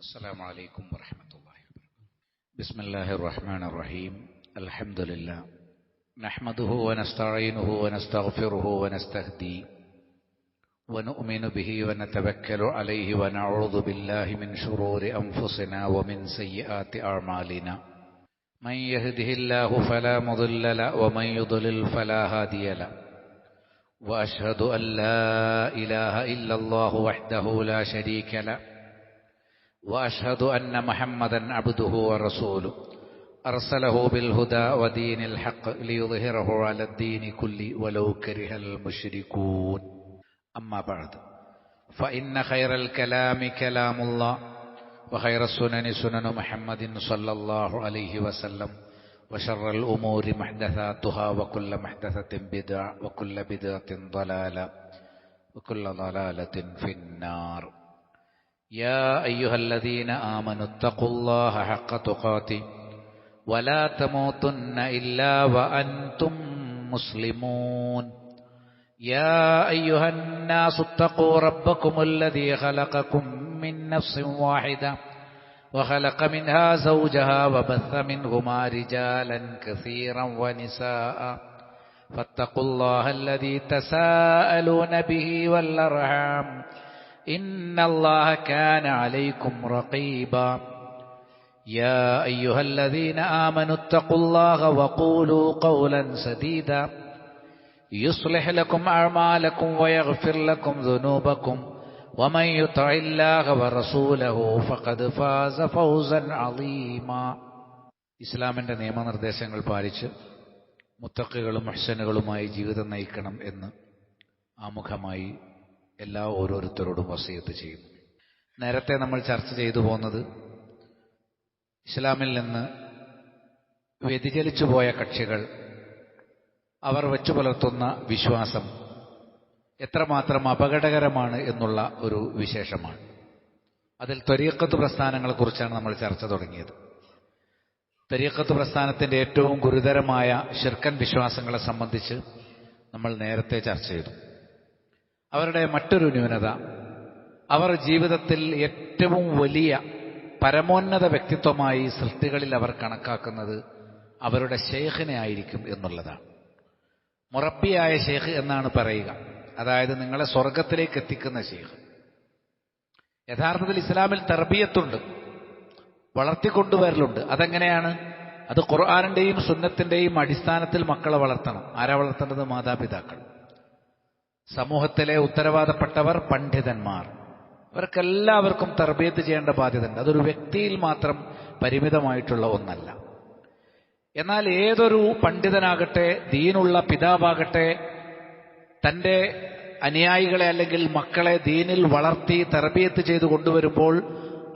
السلام عليكم ورحمة الله وبركاته. بسم الله الرحمن الرحيم. الحمد لله نحمده ونستعينه ونستغفره ونستهديه ونؤمن به ونتوكل عليه ونعوذ بالله من شرور أنفسنا ومن سيئات أعمالنا. من يهده الله فلا مضل له ومن يضلل فلا هادي له. وأشهد أن لا إله إلا الله وحده لا شريك له. وأشهد أن محمدا عبده ورسوله أرسله بالهدى ودين الحق ليظهره على الدين كله ولو كره المشركون. أما بعد فإن خير الكلام كلام الله وخير السنن سنن محمد صلى الله عليه وسلم وشر الأمور محدثاتها وكل محدثة بدعة وكل بدعة ضلالة وكل ضلالة في النار. يا أيها الذين آمنوا اتقوا الله حق تقاته ولا تموتن إلا وأنتم مسلمون. يا أيها الناس اتقوا ربكم الذي خلقكم من نفس واحدة وخلق منها زوجها وبث منهما رجالا كثيرا ونساء فاتقوا الله الذي تساءلون به والأرحام إن الله كان عليكم رقيبا. يا أيها الذين آمنوا اتقوا الله وقولوا قولا سديدا يصلح لكم أعمالكم ويغفر لكم ذنوبكم ومن يطع الله ورسوله فقد فاز فوزا عظيما. ഇസ്ലാമിന്റെ നിയമനിർദ്ദേശങ്ങൾ പാലിച്ച് മുത്തഖികളും മുഹ്സിനുകളുമായി ജീവിതം നയിക്കണം എന്ന് ആമുഖമായി എല്ലാ ഓരോരുത്തരോടും വസിയത്ത് ചെയ്യുന്നു. നേരത്തെ നമ്മൾ ചർച്ച ചെയ്തു പോകുന്നത് ഇസ്ലാമിൽ നിന്ന് വ്യതിചലിച്ചു പോയ കക്ഷികൾ അവർ വെച്ചു പുലർത്തുന്ന വിശ്വാസം എത്രമാത്രം അപകടകരമാണ് എന്നുള്ള ഒരു വിശേഷമാണ്. അതിൽ ത്വരീഖത്ത് പ്രസ്ഥാനങ്ങളെക്കുറിച്ചാണ് നമ്മൾ ചർച്ച തുടങ്ങിയത്. ത്വരീഖത്ത് പ്രസ്ഥാനത്തിന്റെ ഏറ്റവും ഗുരുതരമായ ശിർക്കൻ വിശ്വാസങ്ങളെ സംബന്ധിച്ച് നമ്മൾ നേരത്തെ ചർച്ച ചെയ്തു. അവരുടെ മറ്റൊരു ന്യൂനത, അവർ ജീവിതത്തിൽ ഏറ്റവും വലിയ പരമോന്നത വ്യക്തിത്വമായി സൃഷ്ടികളിൽ അവർ കണക്കാക്കുന്നത് അവരുടെ ശൈഖിനെ ആയിരിക്കും എന്നുള്ളതാണ്. മുറബ്ബിയായ ശൈഖ് എന്നാണ് പറയുക, അതായത് നിങ്ങളെ സ്വർഗത്തിലേക്ക് എത്തിക്കുന്ന ശൈഖ്. യഥാർത്ഥത്തിൽ ഇസ്ലാമിൽ തർബിയത്തുണ്ട്, വളർത്തിക്കൊണ്ടുവരലുണ്ട്. അതെങ്ങനെയാണ്? അത് ഖുർആനിന്റെയും സുന്നത്തിന്റെയും അടിസ്ഥാനത്തിൽ മക്കളെ വളർത്തണം. ആരാ വളർത്തേണ്ടത്? മാതാപിതാക്കൾ. സമൂഹത്തിലെ ഉത്തരവാദപ്പെട്ടവർ, പണ്ഡിതന്മാർ, ഇവർക്കെല്ലാവർക്കും തർബിയത്ത് ചെയ്യേണ്ട ബാധ്യതയുണ്ട്. അതൊരു വ്യക്തിയിൽ മാത്രം പരിമിതമായിട്ടുള്ള ഒന്നല്ല. എന്നാൽ ഏതൊരു പണ്ഡിതനാകട്ടെ, ദീനുള്ള പിതാവാകട്ടെ, തൻ്റെ അനുയായികളെ അല്ലെങ്കിൽ മക്കളെ ദീനിൽ വളർത്തി തർബിയത്ത് ചെയ്ത് കൊണ്ടുവരുമ്പോൾ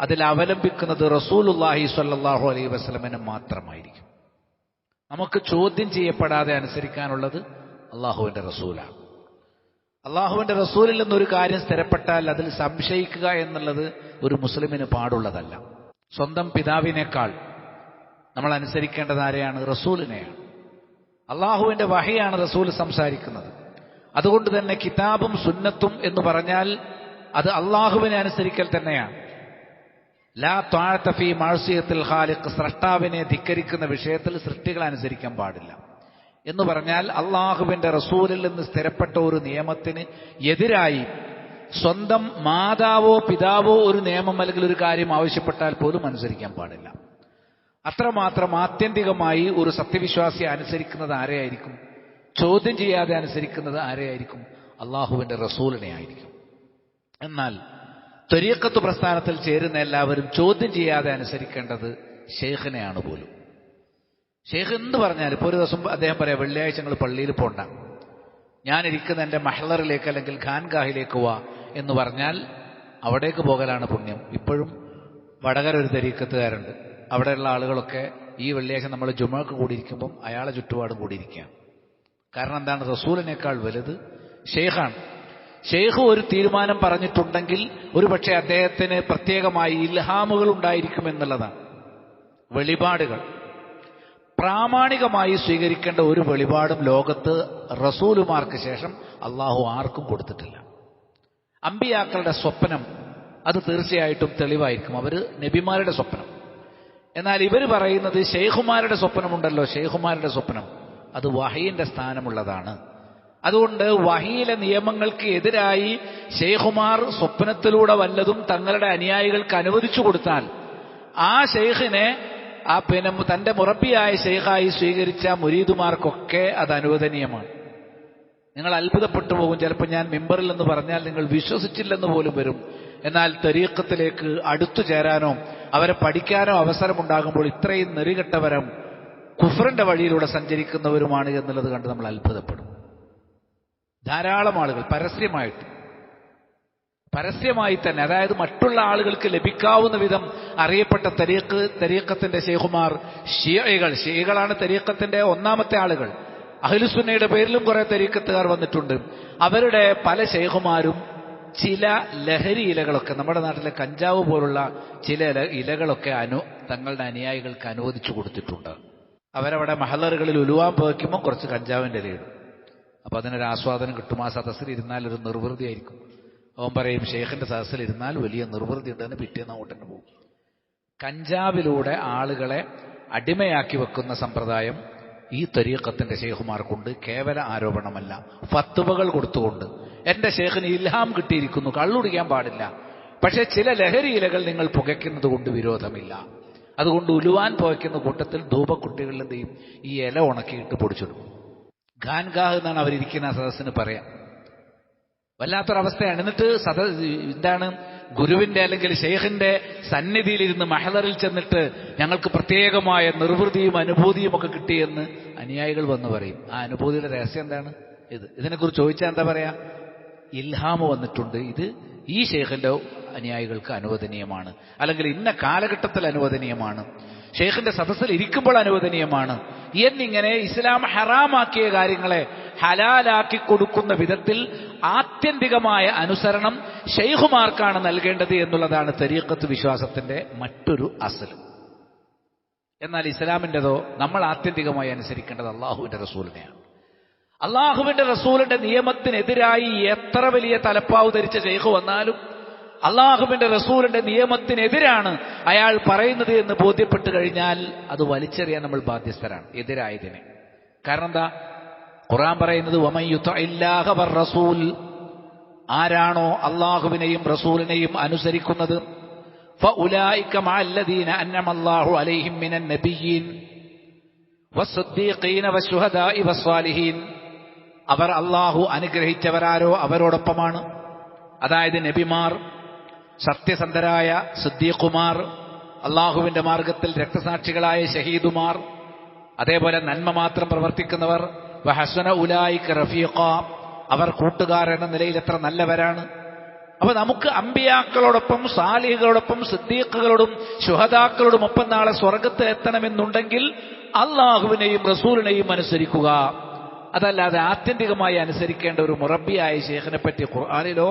അതിൽ അവലംബിക്കുന്നത് റസൂലുള്ളാഹി സ്വല്ലല്ലാഹു അലൈഹി വസല്ലമയെ മാത്രമായിരിക്കും. നമുക്ക് ചോദ്യം ചെയ്യപ്പെടാതെ അനുസരിക്കാനുള്ളത് അള്ളാഹുവിൻ്റെ റസൂലാണ്. അള്ളാഹുവിൻ്റെ റസൂലിൽ നിന്നൊരു കാര്യം സ്ഥിരപ്പെട്ടാൽ അതിൽ സംശയിക്കുക എന്നുള്ളത് ഒരു മുസ്ലിമിന് പാടുള്ളതല്ല. സ്വന്തം പിതാവിനേക്കാൾ നമ്മൾ അനുസരിക്കേണ്ടത് ആരെയാണ്? റസൂലിനെയാണ്. അള്ളാഹുവിൻ്റെ വഹിയാണ് റസൂൽ സംസാരിക്കുന്നത്. അതുകൊണ്ട് തന്നെ കിതാബും സുന്നത്തും എന്ന് പറഞ്ഞാൽ അത് അള്ളാഹുവിനെ അനുസരിക്കൽ തന്നെയാണ്. ലാ ത്വാഅത ഫീ മഅസിയത്തിൽ ഖാലിഖ്, സ്രഷ്ടാവിനെ ധിക്കരിക്കുന്ന വിഷയത്തിൽ സൃഷ്ടികളെ അനുസരിക്കാൻ പാടില്ല എന്ന് പറഞ്ഞാൽ അള്ളാഹുവിന്റെ റസൂലിൽ നിന്ന് സ്ഥിരപ്പെട്ട ഒരു നിയമത്തിന് എതിരായി സ്വന്തം മാതാവോ പിതാവോ ഒരു നിയമം അല്ലെങ്കിൽ ഒരു കാര്യം ആവശ്യപ്പെട്ടാൽ പോലും അനുസരിക്കാൻ പാടില്ല. അത്രമാത്രം ആത്യന്തികമായി ഒരു സത്യവിശ്വാസിയെ അനുസരിക്കുന്നത് ആരെയായിരിക്കും? ചോദ്യം ചെയ്യാതെ അനുസരിക്കുന്നത് ആരെയായിരിക്കും? അള്ളാഹുവിന്റെ റസൂലിനെ ആയിരിക്കും. എന്നാൽ ത്വരീഖത്ത് പ്രസ്ഥാനത്തിൽ ചേരുന്ന എല്ലാവരും ചോദ്യം ചെയ്യാതെ അനുസരിക്കേണ്ടത് ശൈഖിനെയാണ് പോലും. ഷെയ്ഖ് എന്ത് പറഞ്ഞാൽ, ഇപ്പോൾ ഒരു ദിവസം അദ്ദേഹം പറയാം, വെള്ളിയാഴ്ച നിങ്ങൾ പള്ളിയിൽ പോണ്ട, ഞാനിരിക്കുന്ന എൻ്റെ മഹ്ലറിലേക്ക് അല്ലെങ്കിൽ ഖാൻഗാഹിലേക്ക് വാ എന്ന് പറഞ്ഞാൽ അവിടേക്ക് പോകലാണ് പുണ്യം. ഇപ്പോഴും വടകര ഒരു തരീഖത്തുകാരുണ്ട്. അവിടെയുള്ള ആളുകളൊക്കെ ഈ വെള്ളിയാഴ്ച നമ്മൾ ജുമക്ക് കൂടിയിരിക്കുമ്പം അയാളെ ചുറ്റുപാടും കൂടിയിരിക്കുകയാണ്. കാരണം എന്താണ്? റസൂലിനേക്കാൾ വലുത് ഷെയ്ഖാണ്. ഷെയ്ഖ് ഒരു തീരുമാനം പറഞ്ഞിട്ടുണ്ടെങ്കിൽ ഒരുപക്ഷെ അദ്ദേഹത്തിന് പ്രത്യേകമായി ഇൽഹാമുകൾ ഉണ്ടായിരിക്കുമെന്നുള്ളതാണ്. വെളിപാടുകൾ പ്രാമാണികമായി സ്വീകരിക്കേണ്ട ഒരു വെളിപാടും ലോകത്ത് റസൂലുമാർക്ക് ശേഷം അള്ളാഹു ആർക്കും കൊടുത്തിട്ടില്ല. അമ്പിയാക്കളുടെ സ്വപ്നം അത് തീർച്ചയായിട്ടും തെളിവായിരിക്കും. അവർ നബിമാരുടെ സ്വപ്നം. എന്നാൽ ഇവർ പറയുന്നത് ശൈഖുമാരുടെ സ്വപ്നമുണ്ടല്ലോ, ശൈഖുമാരുടെ സ്വപ്നം അത് വഹയിന്റെ സ്ഥാനമുള്ളതാണ്. അതുകൊണ്ട് വഹിയിലെ നിയമങ്ങൾക്ക് എതിരായി ശൈഖുമാർ സ്വപ്നത്തിലൂടെ വല്ലതും തങ്ങളുടെ അനുയായികൾക്ക് അനുവദിച്ചു കൊടുത്താൽ ആ ശൈഖിനെ തന്റെ മുറബിയായ ശൈഖായി സ്വീകരിച്ച മുരീദുമാർക്കൊക്കെ അത് അനുവദനീയമാണ്. നിങ്ങൾ അത്ഭുതപ്പെട്ടു പോകും. ചിലപ്പോൾ ഞാൻ മിമ്പറിൽ എന്ന് പറഞ്ഞാൽ നിങ്ങൾ വിശ്വസിച്ചില്ലെന്ന് പോലും വരും. എന്നാൽ തരീഖത്തിലേക്ക് അടുത്തു ചേരാനോ അവരെ പഠിക്കാനോ അവസരമുണ്ടാകുമ്പോൾ ഇത്രയും നെറികെട്ടവരും കുഫറിന്റെ വഴിയിലൂടെ സഞ്ചരിക്കുന്നവരുമാണ് എന്നുള്ളത് കണ്ട് നമ്മൾ അത്ഭുതപ്പെടും. ധാരാളം ആളുകൾ പരസ്യമായി തന്നെ, അതായത് മറ്റുള്ള ആളുകൾക്ക് ലഭിക്കാവുന്ന വിധം അറിയപ്പെട്ട തരീഖത്തിന്റെ ശൈഖുമാർ ഷിയകളാണ് തരീഖത്തിന്റെ ഒന്നാമത്തെ ആളുകൾ. അഹ്ലുസുന്നയുടെ പേരിലും കുറെ തരീഖത്തുകാർ വന്നിട്ടുണ്ട്. അവരുടെ പല ശൈഖുമാരും ചില ലഹരി ഇലകളൊക്കെ, നമ്മുടെ നാട്ടിലെ കഞ്ചാവ് പോലുള്ള ചില ഇലകളൊക്കെ തങ്ങളുടെ അനുയായികൾക്ക് അനുവദിച്ചു കൊടുത്തിട്ടുണ്ട്. അവരവിടെ മഹലറുകളിൽ ഉലുവാൻ പോയിക്കുമ്പോൾ കുറച്ച് കഞ്ചാവിൻ്റെ ഇലയിടും. അപ്പൊ അതിനൊരു ആസ്വാദനം കിട്ടും. ആ സദസ്സിൽ ഇരുന്നാൽ ഒരു നിർവൃതി ആയിരിക്കും. അവൻ പറയും ഷെയ്ഖിന്റെ സദസ്സിൽ ഇരുന്നാൽ വലിയ നിർവൃതി ഉണ്ടെന്ന് പിറ്റേന്ന് അങ്ങോട്ട് തന്നെ പോകും. കഞ്ചാവിലൂടെ ആളുകളെ അടിമയാക്കി വെക്കുന്ന സമ്പ്രദായം ഈ തരീഖത്തിന്റെ ശൈഖുമാർക്കുണ്ട്. കേവല ആരോപണമല്ല, ഫത്വകൾ കൊടുത്തുകൊണ്ട് എന്റെ ശൈഖിന് ഇൽഹാം കിട്ടിയിരിക്കുന്നു, കള്ളുടിക്കാൻ പാടില്ല, പക്ഷെ ചില ലഹരി ഇലകൾ നിങ്ങൾ പുകയ്ക്കുന്നത് കൊണ്ട് വിരോധമില്ല. അതുകൊണ്ട് ഉലുവാൻ പുകയ്ക്കുന്ന കൂട്ടത്തിൽ ധൂപക്കുട്ടികളിൽ എന്ത് ചെയ്യും, ഈ ഇല ഉണക്കിയിട്ട് പൊടിച്ചിടും. ഖാൻഗാഹ് എന്നാണ് അവരിയ്ക്കുന്ന സദസ്സിന് പറയാം. വല്ലാത്തൊരവസ്ഥയാണ്. എന്നിട്ട് എന്താണ്, ഗുരുവിന്റെ അല്ലെങ്കിൽ ഷെയ്ഖിന്റെ സന്നിധിയിലിരുന്ന് മഹദറിൽ ചെന്നിട്ട് ഞങ്ങൾക്ക് പ്രത്യേകമായ നിർവൃതിയും അനുഭൂതിയും ഒക്കെ കിട്ടിയെന്ന് അനുയായികൾ വന്ന് പറയും. ആ അനുഭൂതിയുടെ രഹസ്യം എന്താണ്? ഇതിനെക്കുറിച്ച് ചോദിച്ചാൽ എന്താ പറയാ? ഇൽഹാമ് വന്നിട്ടുണ്ട്, ഇത് ഈ ഷെയ്ഖിന്റെ അനുയായികൾക്ക് അനുവദനീയമാണ്, അല്ലെങ്കിൽ ഇന്ന കാലഘട്ടത്തിൽ അനുവദനീയമാണ്, ഷെയ്ഖിന്റെ സദസ്സിൽ ഇരിക്കുമ്പോൾ അനുവദനീയമാണ് എന്നിങ്ങനെ ഇസ്ലാം ഹറാമാക്കിയ കാര്യങ്ങളെ ഹലാലാക്കി കൊടുക്കുന്ന വിധത്തിൽ ആത്യന്തികമായ അനുസരണം ശൈഖുമാർക്കാണ് നൽകേണ്ടത് എന്നുള്ളതാണ് തരീഖത്ത് വിശ്വാസത്തിന്റെ മറ്റൊരു അസൽ. എന്നാൽ ഇസ്ലാമിൻ്റെതോ നമ്മൾ ആത്യന്തികമായി അനുസരിക്കേണ്ടത് അള്ളാഹുവിന്റെ റസൂലിനെയാണ്. അള്ളാഹുവിന്റെ റസൂലിന്റെ നിയമത്തിനെതിരായി എത്ര വലിയ തലപ്പാവ് ധരിച്ച ശൈഖ് വന്നാലും അള്ളാഹുവിന്റെ റസൂലിന്റെ നിയമത്തിനെതിരാണ് അയാൾ പറയുന്നത് എന്ന് ബോധ്യപ്പെട്ടു കഴിഞ്ഞാൽ അത് വലിച്ചെറിയാൻ നമ്മൾ ബാധ്യസ്ഥരാണ്, എതിരായതിനെ. കാരണം എന്താ? ഖുർആൻ പറയുന്നത് വമൻ യുതഇല്ലാഹ വറസൂൽ, ആരാണോ അള്ളാഹുവിനെയും റസൂലിനെയും അനുസരിക്കുന്നത്, ഫഉലൈക മഅല്ലദീന അൻഅമല്ലാഹു അലൈഹിം മിനൻ നബിയ്യീൻ വസ്സദ്ദീഖീന വശുഹദാഇ വസ്സാലിഹീൻ, അവർ അള്ളാഹു അനുഗ്രഹിച്ചവരാരോ അവരോടൊപ്പമാണ്. അതായത് നബിമാർ, സത്യസന്ധരായ സിദ്ദീഖുമാർ, അള്ളാഹുവിന്റെ മാർഗത്തിൽ രക്തസാക്ഷികളായ ഷഹീദുമാർ, അതേപോലെ നന്മ മാത്രം പ്രവർത്തിക്കുന്നവർ, വഹസന ഉലൈക റഫീഖ, അവർ കൂട്ടുകാർ എന്ന നിലയിൽ എത്ര നല്ലവരാണ്. അപ്പൊ നമുക്ക് അമ്പിയാക്കളോടൊപ്പം സാലിഹുകളോടൊപ്പം സിദ്ദീഖുകളോടും ശുഹദാക്കളോടും ഒപ്പം നാളെ സ്വർഗത്തിൽ എത്തണമെന്നുണ്ടെങ്കിൽ അള്ളാഹുവിനെയും റസൂലിനെയും അനുസരിക്കുക. അതല്ലാതെ ആത്യന്തികമായി അനുസരിക്കേണ്ട ഒരു മുറബിയായ ശൈഖിനെ പറ്റി ഖുർആനിലോ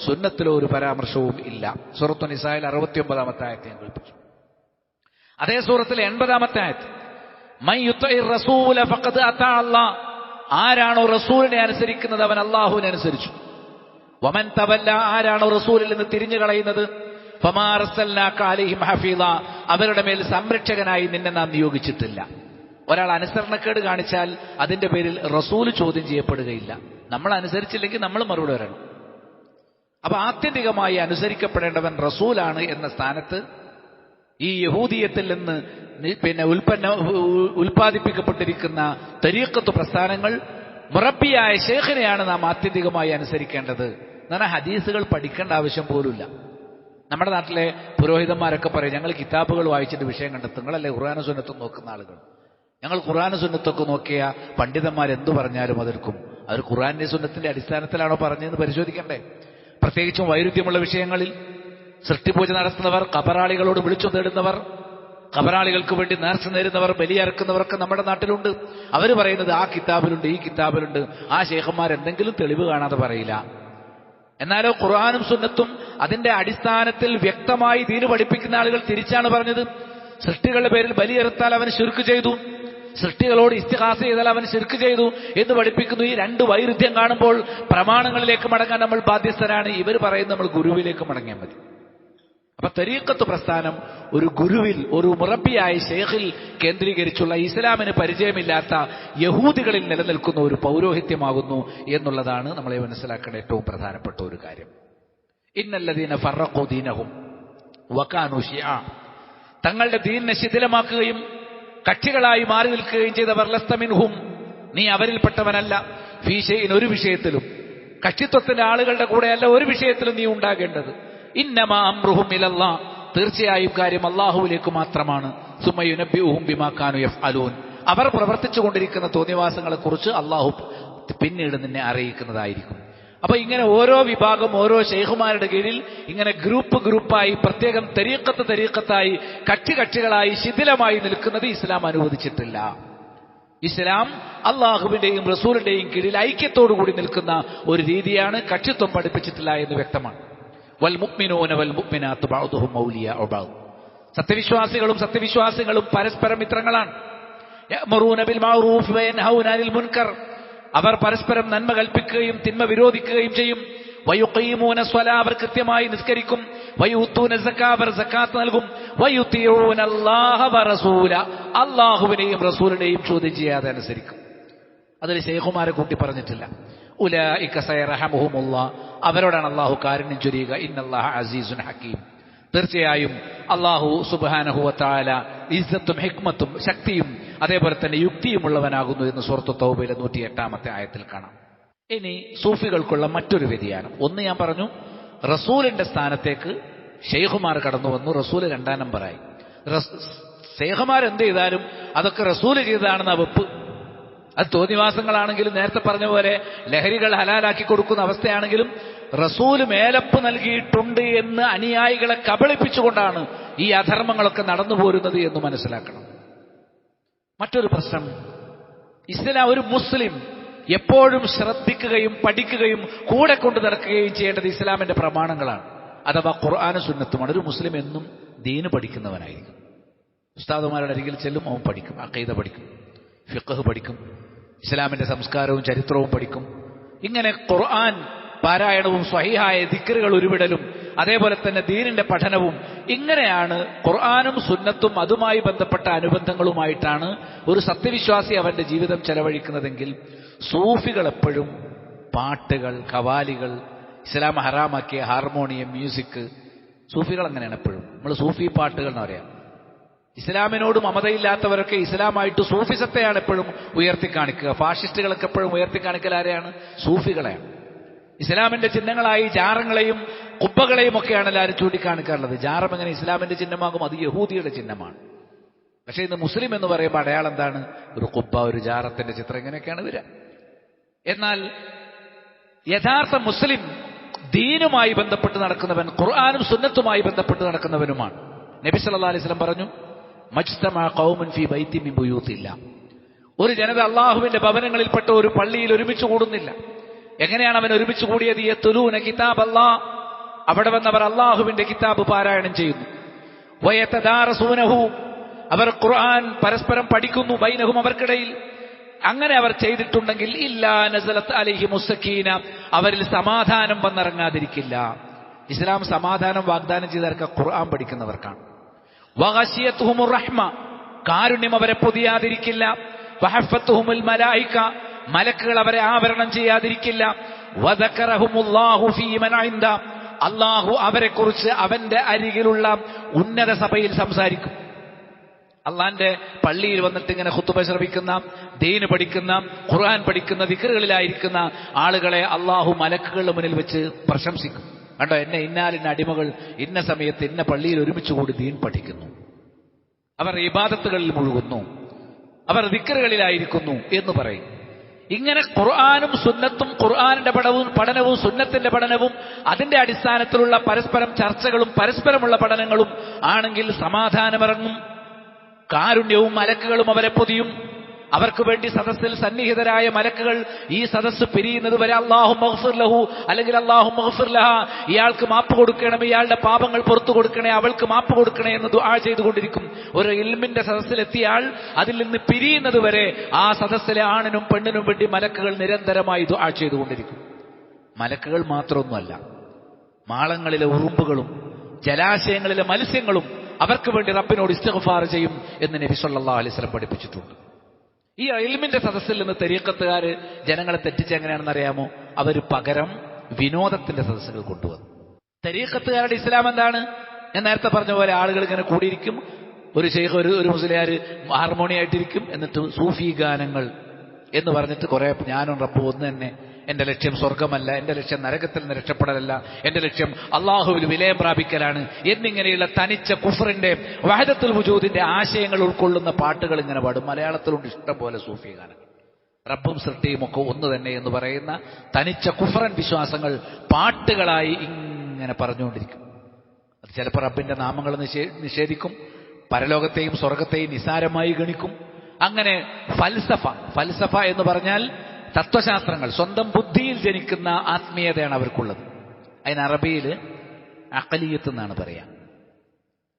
സുന്നത്തിലോ ഒരു പരാമർശവും ഇല്ല. സൂറത്തു നിസായിൽ 69-ാമത്തെ ആയത്ത് ഞാൻ കേൾപ്പിച്ചു. അതേ സൂറത്തിലെ 80-ാമത്തെ ആയത്ത്, മൻ യുതഇർ റസൂല ഫഖദ് അതാ അല്ലാഹ്, ആരാണോ റസൂലിനെ അനുസരിക്കുന്നത് അവൻ അള്ളാഹുവിനെ അനുസരിച്ചു. വമൻ തവല്ല, ആരാണോ റസൂലിൽ നിന്ന് തിരിഞ്ഞു കളയുന്നത്, ഫമാ അർസൽനാക അലൈഹിം ഹഫീള, അവരുടെ മേൽ സംരക്ഷകനായി നിന്നെ നാം നിയോഗിച്ചിട്ടില്ല. ഒരാൾ അനുസരണക്കേട് കാണിച്ചാൽ അതിന്റെ പേരിൽ റസൂൽ ചോദ്യം ചെയ്യപ്പെടുകയില്ല. നമ്മൾ അനുസരിച്ചില്ലെങ്കിൽ നമ്മൾ മറുപടി വരണം. അപ്പൊ ആത്യന്തികമായി അനുസരിക്കപ്പെടേണ്ടവൻ റസൂലാണ് എന്ന സ്ഥാനത്ത് ഈ യഹൂദിയത്തിൽ നിന്ന് ഉൽപ്പാദിപ്പിക്കപ്പെട്ടിരിക്കുന്ന തരീഖത്ത് പ്രസ്ഥാനങ്ങൾ മുറബിയായ ശൈഖിനെയാണ് നാം ആത്യന്തികമായി അനുസരിക്കേണ്ടത്. എന്നാൽ ഹദീസുകൾ പഠിക്കേണ്ട ആവശ്യം പോലുമില്ല. നമ്മുടെ നാട്ടിലെ പുരോഹിതന്മാരൊക്കെ പറയും, ഞങ്ങൾ കിതാബുകൾ വായിച്ചിട്ട് വിഷയം കണ്ടെത്തും, നിങ്ങളല്ലേ ഖുർആനും സുന്നത്തും നോക്കുന്ന ആളുകൾ. ഞങ്ങൾ ഖുർആനും സുന്നത്തൊക്കെ നോക്കിയ പണ്ഡിതന്മാരെന്തു പറഞ്ഞാലും അതെടുക്കും. അവർ ഖുർആന്റെ സുന്നത്തിന്റെ അടിസ്ഥാനത്തിലാണോ പറഞ്ഞതെന്ന് പരിശോധിക്കണ്ടേ? പ്രത്യേകിച്ചും വൈരുദ്ധ്യമുള്ള വിഷയങ്ങളിൽ സൃഷ്ടിപൂജ നടത്തുന്നവർ, ഖബറാളികളോട് വിളിച്ചു തേടുന്നവർ, ഖബറാളികൾക്ക് വേണ്ടി നേർച്ച നേരുന്നവർ, ബലിയറക്കുന്നവർക്ക് നമ്മുടെ നാട്ടിലുണ്ട്. അവർ പറയുന്നത് ആ കിതാബിലുണ്ട്, ഈ കിതാബിലുണ്ട്. ആ ശൈഖന്മാർ എന്തെങ്കിലും തെളിവ് കാണാതെ പറയില്ല. എന്നാലോ ഖുർആനും സുന്നത്തും അതിന്റെ അടിസ്ഥാനത്തിൽ വ്യക്തമായി ദീന് പഠിപ്പിക്കുന്ന ആളുകൾ തിരിച്ചാണ് പറഞ്ഞത്. സൃഷ്ടികളുടെ പേരിൽ ബലിയെറുത്താൽ അവൻ ശിർക്ക് ചെയ്തു, സൃഷ്ടികളോട് ഇസ്തിഹാസ ചെയ്താൽ അവൻ ശിർക്ക് ചെയ്തു എന്ന് പഠിപ്പിക്കുന്നു. ഈ രണ്ട് വൈരുദ്ധ്യം കാണുമ്പോൾ പ്രമാണങ്ങളിലേക്ക് മടങ്ങാൻ നമ്മൾ ബാധ്യസ്ഥരാണ്. ഇവർ പറയുന്നത് നമ്മൾ ഗുരുവിലേക്ക് മടങ്ങിയാൽ മതി. അപ്പൊ തരീഖത്ത് പ്രസ്ഥാനം ഒരു ഗുരുവിൽ, ഒരു മുറബിയായ ശൈഖിൽ കേന്ദ്രീകരിച്ചുള്ള ഇസ്ലാമിന് പരിചയമില്ലാത്ത യഹൂദികളിൽ നിലനിൽക്കുന്ന ഒരു പൗരോഹിത്യമാകുന്നു എന്നുള്ളതാണ് നമ്മളെ മനസ്സിലാക്കേണ്ട ഏറ്റവും പ്രധാനപ്പെട്ട ഒരു കാര്യം. ഇന്നല്ലദീന ഫറഖൂ ദീനഹും വകാനൂ ശിആ, തങ്ങളുടെ ദീനിനെ ശിഥിലമാക്കുകയും കക്ഷികളായി മാറി നിൽക്കുകയും ചെയ്തവർ ലസ്ത മിൻഹും, നീ അവരിൽപ്പെട്ടവനല്ല. ഫീ ശൈഇൻ, ഒരു വിഷയത്തിലും, കക്ഷിത്വത്തിന്റെ ആളുകളുടെ കൂടെയല്ല ഒരു വിഷയത്തിലും നീ ഉണ്ടാകേണ്ടത്. ഇന്നമാ അംറുഹും ഇലല്ലാഹ്, തീർച്ചയായും കാര്യം അല്ലാഹുവിലേക്ക് മാത്രമാണ്. സുമ്മ യുനബ്ബിഉഹും ബിമാ കാനൂ യഫ്അലൂൻ, അവർ പ്രവർത്തിച്ചു കൊണ്ടിരിക്കുന്ന തോന്നിവാസങ്ങളെ കുറിച്ച് അല്ലാഹു പിന്നീട് നിന്നെ അറിയിക്കുന്നതായിരിക്കും. അപ്പൊ ഇങ്ങനെ ഓരോ വിഭാഗം, ഓരോ ശൈഖുമാരുടെ കീഴിൽ ഇങ്ങനെ ഗ്രൂപ്പായി, പ്രത്യേകം തരീഖത്തായി, കക്ഷികളായി ശിഥിലമായി നിൽക്കുന്നത് ഇസ്ലാം അനുവദിച്ചിട്ടില്ല. ഇസ്ലാം അള്ളാഹുവിന്റെയും റസൂലിന്റെയും കീഴിൽ ഐക്യത്തോടുകൂടി നിൽക്കുന്ന ഒരു രീതിയാണ്, കക്ഷിത്വം പഠിപ്പിച്ചിട്ടില്ല എന്ന് വ്യക്തമാണ്. വൽ മുഅ്മിനൂന വൽ മുഅ്മിനാത്തു ബഅ്ദുഹും ഔലിയാഉ ബഅ്ദ്, സത്യവിശ്വാസികളും പരസ്പരം മിത്രങ്ങളാണ്. യഅ്മുറൂന ബിൽ മഅറൂഫ് വയൻഹൗന അനിൽ മുൻകർ, അവർ പരസ്പരം നന്മ കൽപ്പിക്കുകയും തിന്മ വിരോധിക്കുകയും ചെയ്യും. വയുഖീമൂന സ്വലാ, അവർ കൃത്യമായി നിസ്കരിക്കും. വയുത്തൂന സക്കാ, അവർ സക്കാത്ത് നൽകും. വയുതീഊന അല്ലാഹ വറസൂല, അല്ലാഹുവിനെയും റസൂലിനെയും ചോദ്യം ചെയ്യാതെ അനുസരിക്കും. അതിൽ ശൈഖുമാരെ കൂട്ടി പറഞ്ഞിട്ടില്ല. ഉലൈക സയർഹമുഹുമുല്ലാഹ്, അവരോടാണ് അല്ലാഹു കാരുണ്യം ചൊരിയുക. ഇന്നല്ലാഹ അസീസുൻ ഹകീം, തീർച്ചയായും അല്ലാഹു സുബ്ഹാനഹു വ തആല ഇസ്സത്തും ഹിക്മത്തും ശക്തിയും അതേപോലെ തന്നെ യുക്തിയുമുള്ളവനാകുന്നു എന്ന് സൂറത്ത് തൗബയിലെ 108-ാമത്തെ ആയത്തിൽ കാണാം. ഇനി സൂഫികൾക്കുള്ള മറ്റൊരു വ്യതിയാനം. ഒന്ന് ഞാൻ പറഞ്ഞു, റസൂലിന്റെ സ്ഥാനത്തേക്ക് ശൈഖുമാർ കടന്നു വന്നു. റസൂല് 2-ാം നമ്പറായി. ശൈഖുമാർ എന്ത് ചെയ്താലും അതൊക്കെ റസൂല് ചെയ്തതാണെന്ന വെപ്പ്. അത് തോന്നിവാസങ്ങളാണെങ്കിലും, നേരത്തെ പറഞ്ഞ പോലെ ലഹരികൾ ഹലാലാക്കി കൊടുക്കുന്ന അവസ്ഥയാണെങ്കിലും, റസൂല് മേലപ്പ് നൽകിയിട്ടുണ്ട് എന്ന് അനുയായികളെ കബളിപ്പിച്ചുകൊണ്ടാണ് ഈ അധർമ്മങ്ങളൊക്കെ നടന്നു പോരുന്നത് എന്ന് മനസ്സിലാക്കണം. മറ്റൊരു പ്രശ്നം, ഇസ്ലാം, ഒരു മുസ്ലിം എപ്പോഴും ശ്രദ്ധിക്കുകയും പഠിക്കുകയും കൂടെ കൊണ്ടു നടക്കുകയും ചെയ്യേണ്ടത് ഇസ്ലാമിന്റെ പ്രമാണങ്ങളാണ്, അഥവാ ഖുർആനും സുന്നത്തുമാണ്. ഒരു മുസ്ലിം എന്നും ദീന് പഠിക്കുന്നവനായിരിക്കും. ഉസ്താദുമാരുടെ അരികിൽ ചെല്ലും, അവൻ പഠിക്കും, അഖീദ പഠിക്കും, ഫിഖ്ഹ് പഠിക്കും, ഇസ്ലാമിന്റെ സംസ്കാരവും ചരിത്രവും പഠിക്കും. ഇങ്ങനെ ഖുർആൻ പാരായണവും സ്വഹീഹായ ദിക്റുകൾ ഉരുവിടലും അതേപോലെ തന്നെ ദീനിന്റെ പഠനവും, ഇങ്ങനെയാണ് ഖുർആനും സുന്നത്തും അതുമായി ബന്ധപ്പെട്ട അനുബന്ധങ്ങളുമായിട്ടാണ് ഒരു സത്യവിശ്വാസി അവന്റെ ജീവിതം ചെലവഴിക്കുന്നതെങ്കിൽ, സൂഫികൾ എപ്പോഴും പാട്ടുകൾ, ഖവാലികൾ, ഇസ്ലാം ഹറാമാക്കിയ ഹാർമോണിയം, മ്യൂസിക്, സൂഫികൾ അങ്ങനെയാണ് എപ്പോഴും. നമ്മൾ സൂഫി പാട്ടുകൾ എന്ന് പറയാം. ഇസ്ലാമിനോട് മമതയില്ലാത്തവരൊക്കെ ഇസ്ലാമായിട്ട് സൂഫിസത്തെയാണ് എപ്പോഴും ഉയർത്തിക്കാണിക്കുക. ഫാഷിസ്റ്റുകളൊക്കെ എപ്പോഴും ഉയർത്തിക്കാണിക്കൽ ആരെയാണ്? സൂഫികളെയാണ്. ഇസ്ലാമിന്റെ ചിഹ്നങ്ങളായി ജാറങ്ങളെയും കുബ്ബകളെയും ഒക്കെയാണ് എല്ലാവരും ചൂണ്ടിക്കാണിക്കാറുള്ളത്. ജാറം എങ്ങനെ ഇസ്ലാമിന്റെ ചിഹ്നമാകും? അത് യഹൂദിയുടെ ചിഹ്നമാണ്. പക്ഷേ ഇന്ന് മുസ്ലിം എന്ന് പറയുമ്പോൾ അടയാളം എന്താണ്? ഒരു കുബ്ബ, ഒരു ജാറത്തിന്റെ ചിത്രം, ഇങ്ങനെയൊക്കെയാണ് വരിക. എന്നാൽ യഥാർത്ഥ മുസ്ലിം ദീനുമായി ബന്ധപ്പെട്ട് നടക്കുന്നവൻ, ഖുർആനും സുന്നത്തുമായി ബന്ധപ്പെട്ട് നടക്കുന്നവനുമാണ്. നബി സല്ലല്ലാഹു അലൈഹി വസല്ലം പറഞ്ഞു, മജ്തമഅ ഖൗമുൻ ഫീ ബൈത്തിൻ മിൻ ബുയൂത്തില്ലാ, ഒരു ജനത അള്ളാഹുവിന്റെ ഭവനങ്ങളിൽപ്പെട്ട ഒരു പള്ളിയിൽ ഒരുമിച്ച് കൂടുന്നില്ല. എങ്ങനെയാണ് അവൻ ഒരുമിച്ച് കൂടിയത്? യത്ലൂന കിതാബ് അല്ലാഹ്, അവിടെ വന്നവർ അള്ളാഹുവിന്റെ കിതാബ് പാരായണം ചെയ്യുന്നു. വയതദാറസൂനഹു, അവർ ഖുർആൻ പരസ്പരം പഠിക്കുന്നു. ബൈനഹും, അവർക്കിടയിൽ. അങ്ങനെ അവർ ചെയ്തിട്ടുണ്ടെങ്കിൽ ഇല്ലാ നസലത്ത് അലൈഹിമുസ് സക്കീന, അവരിൽ സമാധാനം വന്നിറങ്ങാതിരിക്കില്ല. ഇസ്ലാം സമാധാനം വാഗ്ദാനം ചെയ്തവർക്ക് ഖുർആൻ പഠിക്കുന്നവർക്കാണ്. വഗശിയത്തുഹുമുർ റഹ്മ, കാരുണ്യം അവരെ പൊതിയാതിരിക്കില്ല. വഹഫത്തുഹുമുൽ മലായിക, മലക്കുകൾ അവരെ ആവരണം ചെയ്യാതിരിക്കില്ല. വദക്കറഹുമുല്ലാഹു ഫീ മൻ ഇൻദ, അല്ലാഹു അവരെ കുറിച്ച് അവന്റെ അരികിലുള്ള ഉന്നത സഭയിൽ സംസാരിക്കും. അള്ളാന്റെ പള്ളിയിൽ വന്നിട്ട് ഇങ്ങനെ ഖുതുബ ശ്രവിക്കുന്ന, ദീന് പഠിക്കുന്ന, ഖുർആൻ പഠിക്കുന്ന, ദിക്റുകളിലായിരിക്കുന്ന ആളുകളെ അള്ളാഹു മലക്കുകളുടെ മുന്നിൽ വെച്ച് പ്രശംസിക്കും. കണ്ടോ, എന്നെ ഇന്നാലിന്ന അടിമകൾ ഇന്ന സമയത്ത് ഇന്ന പള്ളിയിൽ ഒരുമിച്ച് കൂടി ദീൻ പഠിക്കുന്നു, അവർ ഇബാദത്തുകളിൽ മുഴുകുന്നു, അവർ ദിക്റുകളിലായിരിക്കുന്നു എന്ന് പറയും. ഇങ്ങനെ ഖുർആനും സുന്നത്തും, ഖുർആനിന്റെ പഠനവും സുന്നത്തിന്റെ പഠനവും അതിന്റെ അടിസ്ഥാനത്തിലുള്ള പരസ്പരം ചർച്ചകളും പരസ്പരമുള്ള പഠനങ്ങളും ആണെങ്കിൽ സമാധാനമിറങ്ങും. കാരുണ്യവും മലക്കുകളും അവരെ പൊതിയും. അവർക്ക് വേണ്ടി സദസ്സിൽ സന്നിഹിതരായ മലക്കുകൾ ഈ സദസ്സ് പിരിയുന്നത് വരെ അല്ലാഹുമ്മ ഗ്ഫിർ ലഹു, അല്ലെങ്കിൽ അല്ലാഹുമ്മ ഗ്ഫിർ ലഹാ, ഇയാൾക്ക് മാപ്പ് കൊടുക്കണം, ഇയാളുടെ പാപങ്ങൾ പുറത്തു കൊടുക്കണേ, അവൾക്ക് മാപ്പ് കൊടുക്കണേ എന്ന് ദുആ ചെയ്തുകൊണ്ടിരിക്കും. ഒരു ഇൽമിന്റെ സദസ്സിലെത്തിയാൽ അതിൽ നിന്ന് പിരിയുന്നത് വരെ ആ സദസ്സിലെ ആണിനും പെണ്ണിനും വേണ്ടി മലക്കുകൾ നിരന്തരമായി ദുആ ചെയ്തുകൊണ്ടിരിക്കും. മലക്കുകൾ മാത്രമൊന്നുമല്ല, മാളങ്ങളിലെ ഉറുമ്പുകളും ജലാശയങ്ങളിലെ മത്സ്യങ്ങളും അവർക്ക് വേണ്ടി റബ്ബിനോട് ഇസ്തിഗ്ഫാർ ചെയ്യും എന്ന് നബി സല്ലല്ലാഹു അലൈഹി വസല്ലം പഠിപ്പിച്ചിട്ടുണ്ട്. ഈ ഇൽമിന്റെ സദസ്സിൽ നിന്ന് തരീഖത്തുകാർ ജനങ്ങളെ തെറ്റിച്ച് എങ്ങനെയാണെന്ന് അറിയാമോ? അവർ പകരം വിനോദത്തിന്റെ സദസ്സുകൾ കൊണ്ടുവന്നു. തരീഖത്തുകാരുടെ ഇസ്ലാം എന്താണ്? ഞാൻ നേരത്തെ പറഞ്ഞ പോലെ ആളുകൾ ഇങ്ങനെ കൂടിയിരിക്കും, ഒരു ശൈഖ് ഒരു മുസ്ലിയാർ ഹാർമോണിയായിട്ടിരിക്കും, എന്നിട്ട് സൂഫി ഗാനങ്ങൾ എന്ന് പറഞ്ഞിട്ട് കുറെ ഞാനും റബ്ബും ഒന്ന് തന്നെ, എന്റെ ലക്ഷ്യം സ്വർഗമല്ല, എന്റെ ലക്ഷ്യം നരകത്തിൽ നിന്ന് രക്ഷപ്പെടലല്ല, എന്റെ ലക്ഷ്യം അള്ളാഹുവിൽ വിലയം പ്രാപിക്കലാണ് എന്നിങ്ങനെയുള്ള തനിച്ച കുഫറിന്റെ വഹദത്തുൽ വുജൂദിന്റെ ആശയങ്ങൾ ഉൾക്കൊള്ളുന്ന പാട്ടുകൾ ഇങ്ങനെ പാടും. മലയാളത്തിലുണ്ട് ഇഷ്ടം പോലെ സൂഫി ഗാനങ്ങൾ. റബ്ബും സൃഷ്ടിയും ഒക്കെ ഒന്ന് തന്നെ എന്ന് പറയുന്ന തനിച്ച കുഫറൻ വിശ്വാസങ്ങൾ പാട്ടുകളായി ഇങ്ങനെ പറഞ്ഞുകൊണ്ടിരിക്കും. അത് ചിലപ്പോൾ റബ്ബിന്റെ നാമങ്ങൾ നിഷേധിക്കും, പരലോകത്തെയും സ്വർഗത്തെയും നിസാരമായി ഗണിക്കും. അങ്ങനെ ഫൽസഫ എന്ന് പറഞ്ഞാൽ തത്വശാസ്ത്രങ്ങൾ, സ്വന്തം ബുദ്ധിയിൽ ജനിക്കുന്ന ആത്മീയതയാണ് അവർക്കുള്ളത്. അതിന് അറബിയിൽ അഖലിയത്ത് എന്നാണ് പറയാ.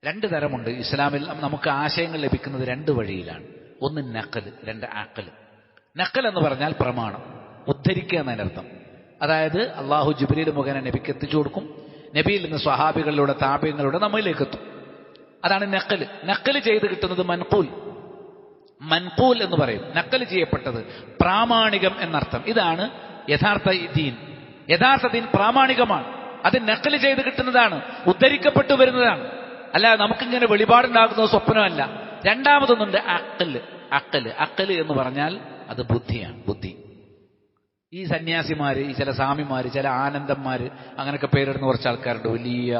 രണ്ട് തരമുണ്ട് ഇസ്ലാമിൽ. നമുക്ക് ആശയങ്ങൾ ലഭിക്കുന്നത് രണ്ട് വഴിയിലാണ്. ഒന്ന് നഖൽ, രണ്ട് അഖൽ. നഖൽ എന്ന് പറഞ്ഞാൽ പ്രമാണം, ഉദ്ധരിക്കുക എന്നതിനർത്ഥം. അതായത് അള്ളാഹു ജിബ്രീൽ മുഖേന നബിക്ക് എത്തിച്ചു കൊടുക്കും, നബിയിൽ നിന്ന് സ്വഹാബികളിലൂടെ താബിയങ്ങളിലൂടെ നമ്മളിലേക്ക് എത്തും. അതാണ് നഖൽ. നഖൽ ചെയ്ത് കിട്ടുന്നത് മൻഖൂൽ എന്ന് പറയും. നഖൽ ചെയ്യപ്പെട്ടത്, പ്രാമാണികം എന്നർത്ഥം. ഇതാണ് യഥാർത്ഥ ദീൻ. യഥാർത്ഥ ദീൻ പ്രാമാണികമാണ്. അത് നഖൽ ചെയ്ത് കിട്ടുന്നതാണ്, ഉദ്ധരിക്കപ്പെട്ടു വരുന്നതാണ്. അല്ല നമുക്കിങ്ങനെ വെളിപാടുണ്ടാകുന്നത് സ്വപ്നമല്ല. രണ്ടാമതൊന്നുണ്ട് അക്കല് എന്ന് പറഞ്ഞാൽ അത് ബുദ്ധിയാണ്, ബുദ്ധി. ഈ സന്യാസിമാര്, ഈ ചില സ്വാമിമാര്, ചില ആനന്ദന്മാര്, അങ്ങനെയൊക്കെ പേരിടുന്ന കുറച്ച് ആൾക്കാരുണ്ട്. വലിയ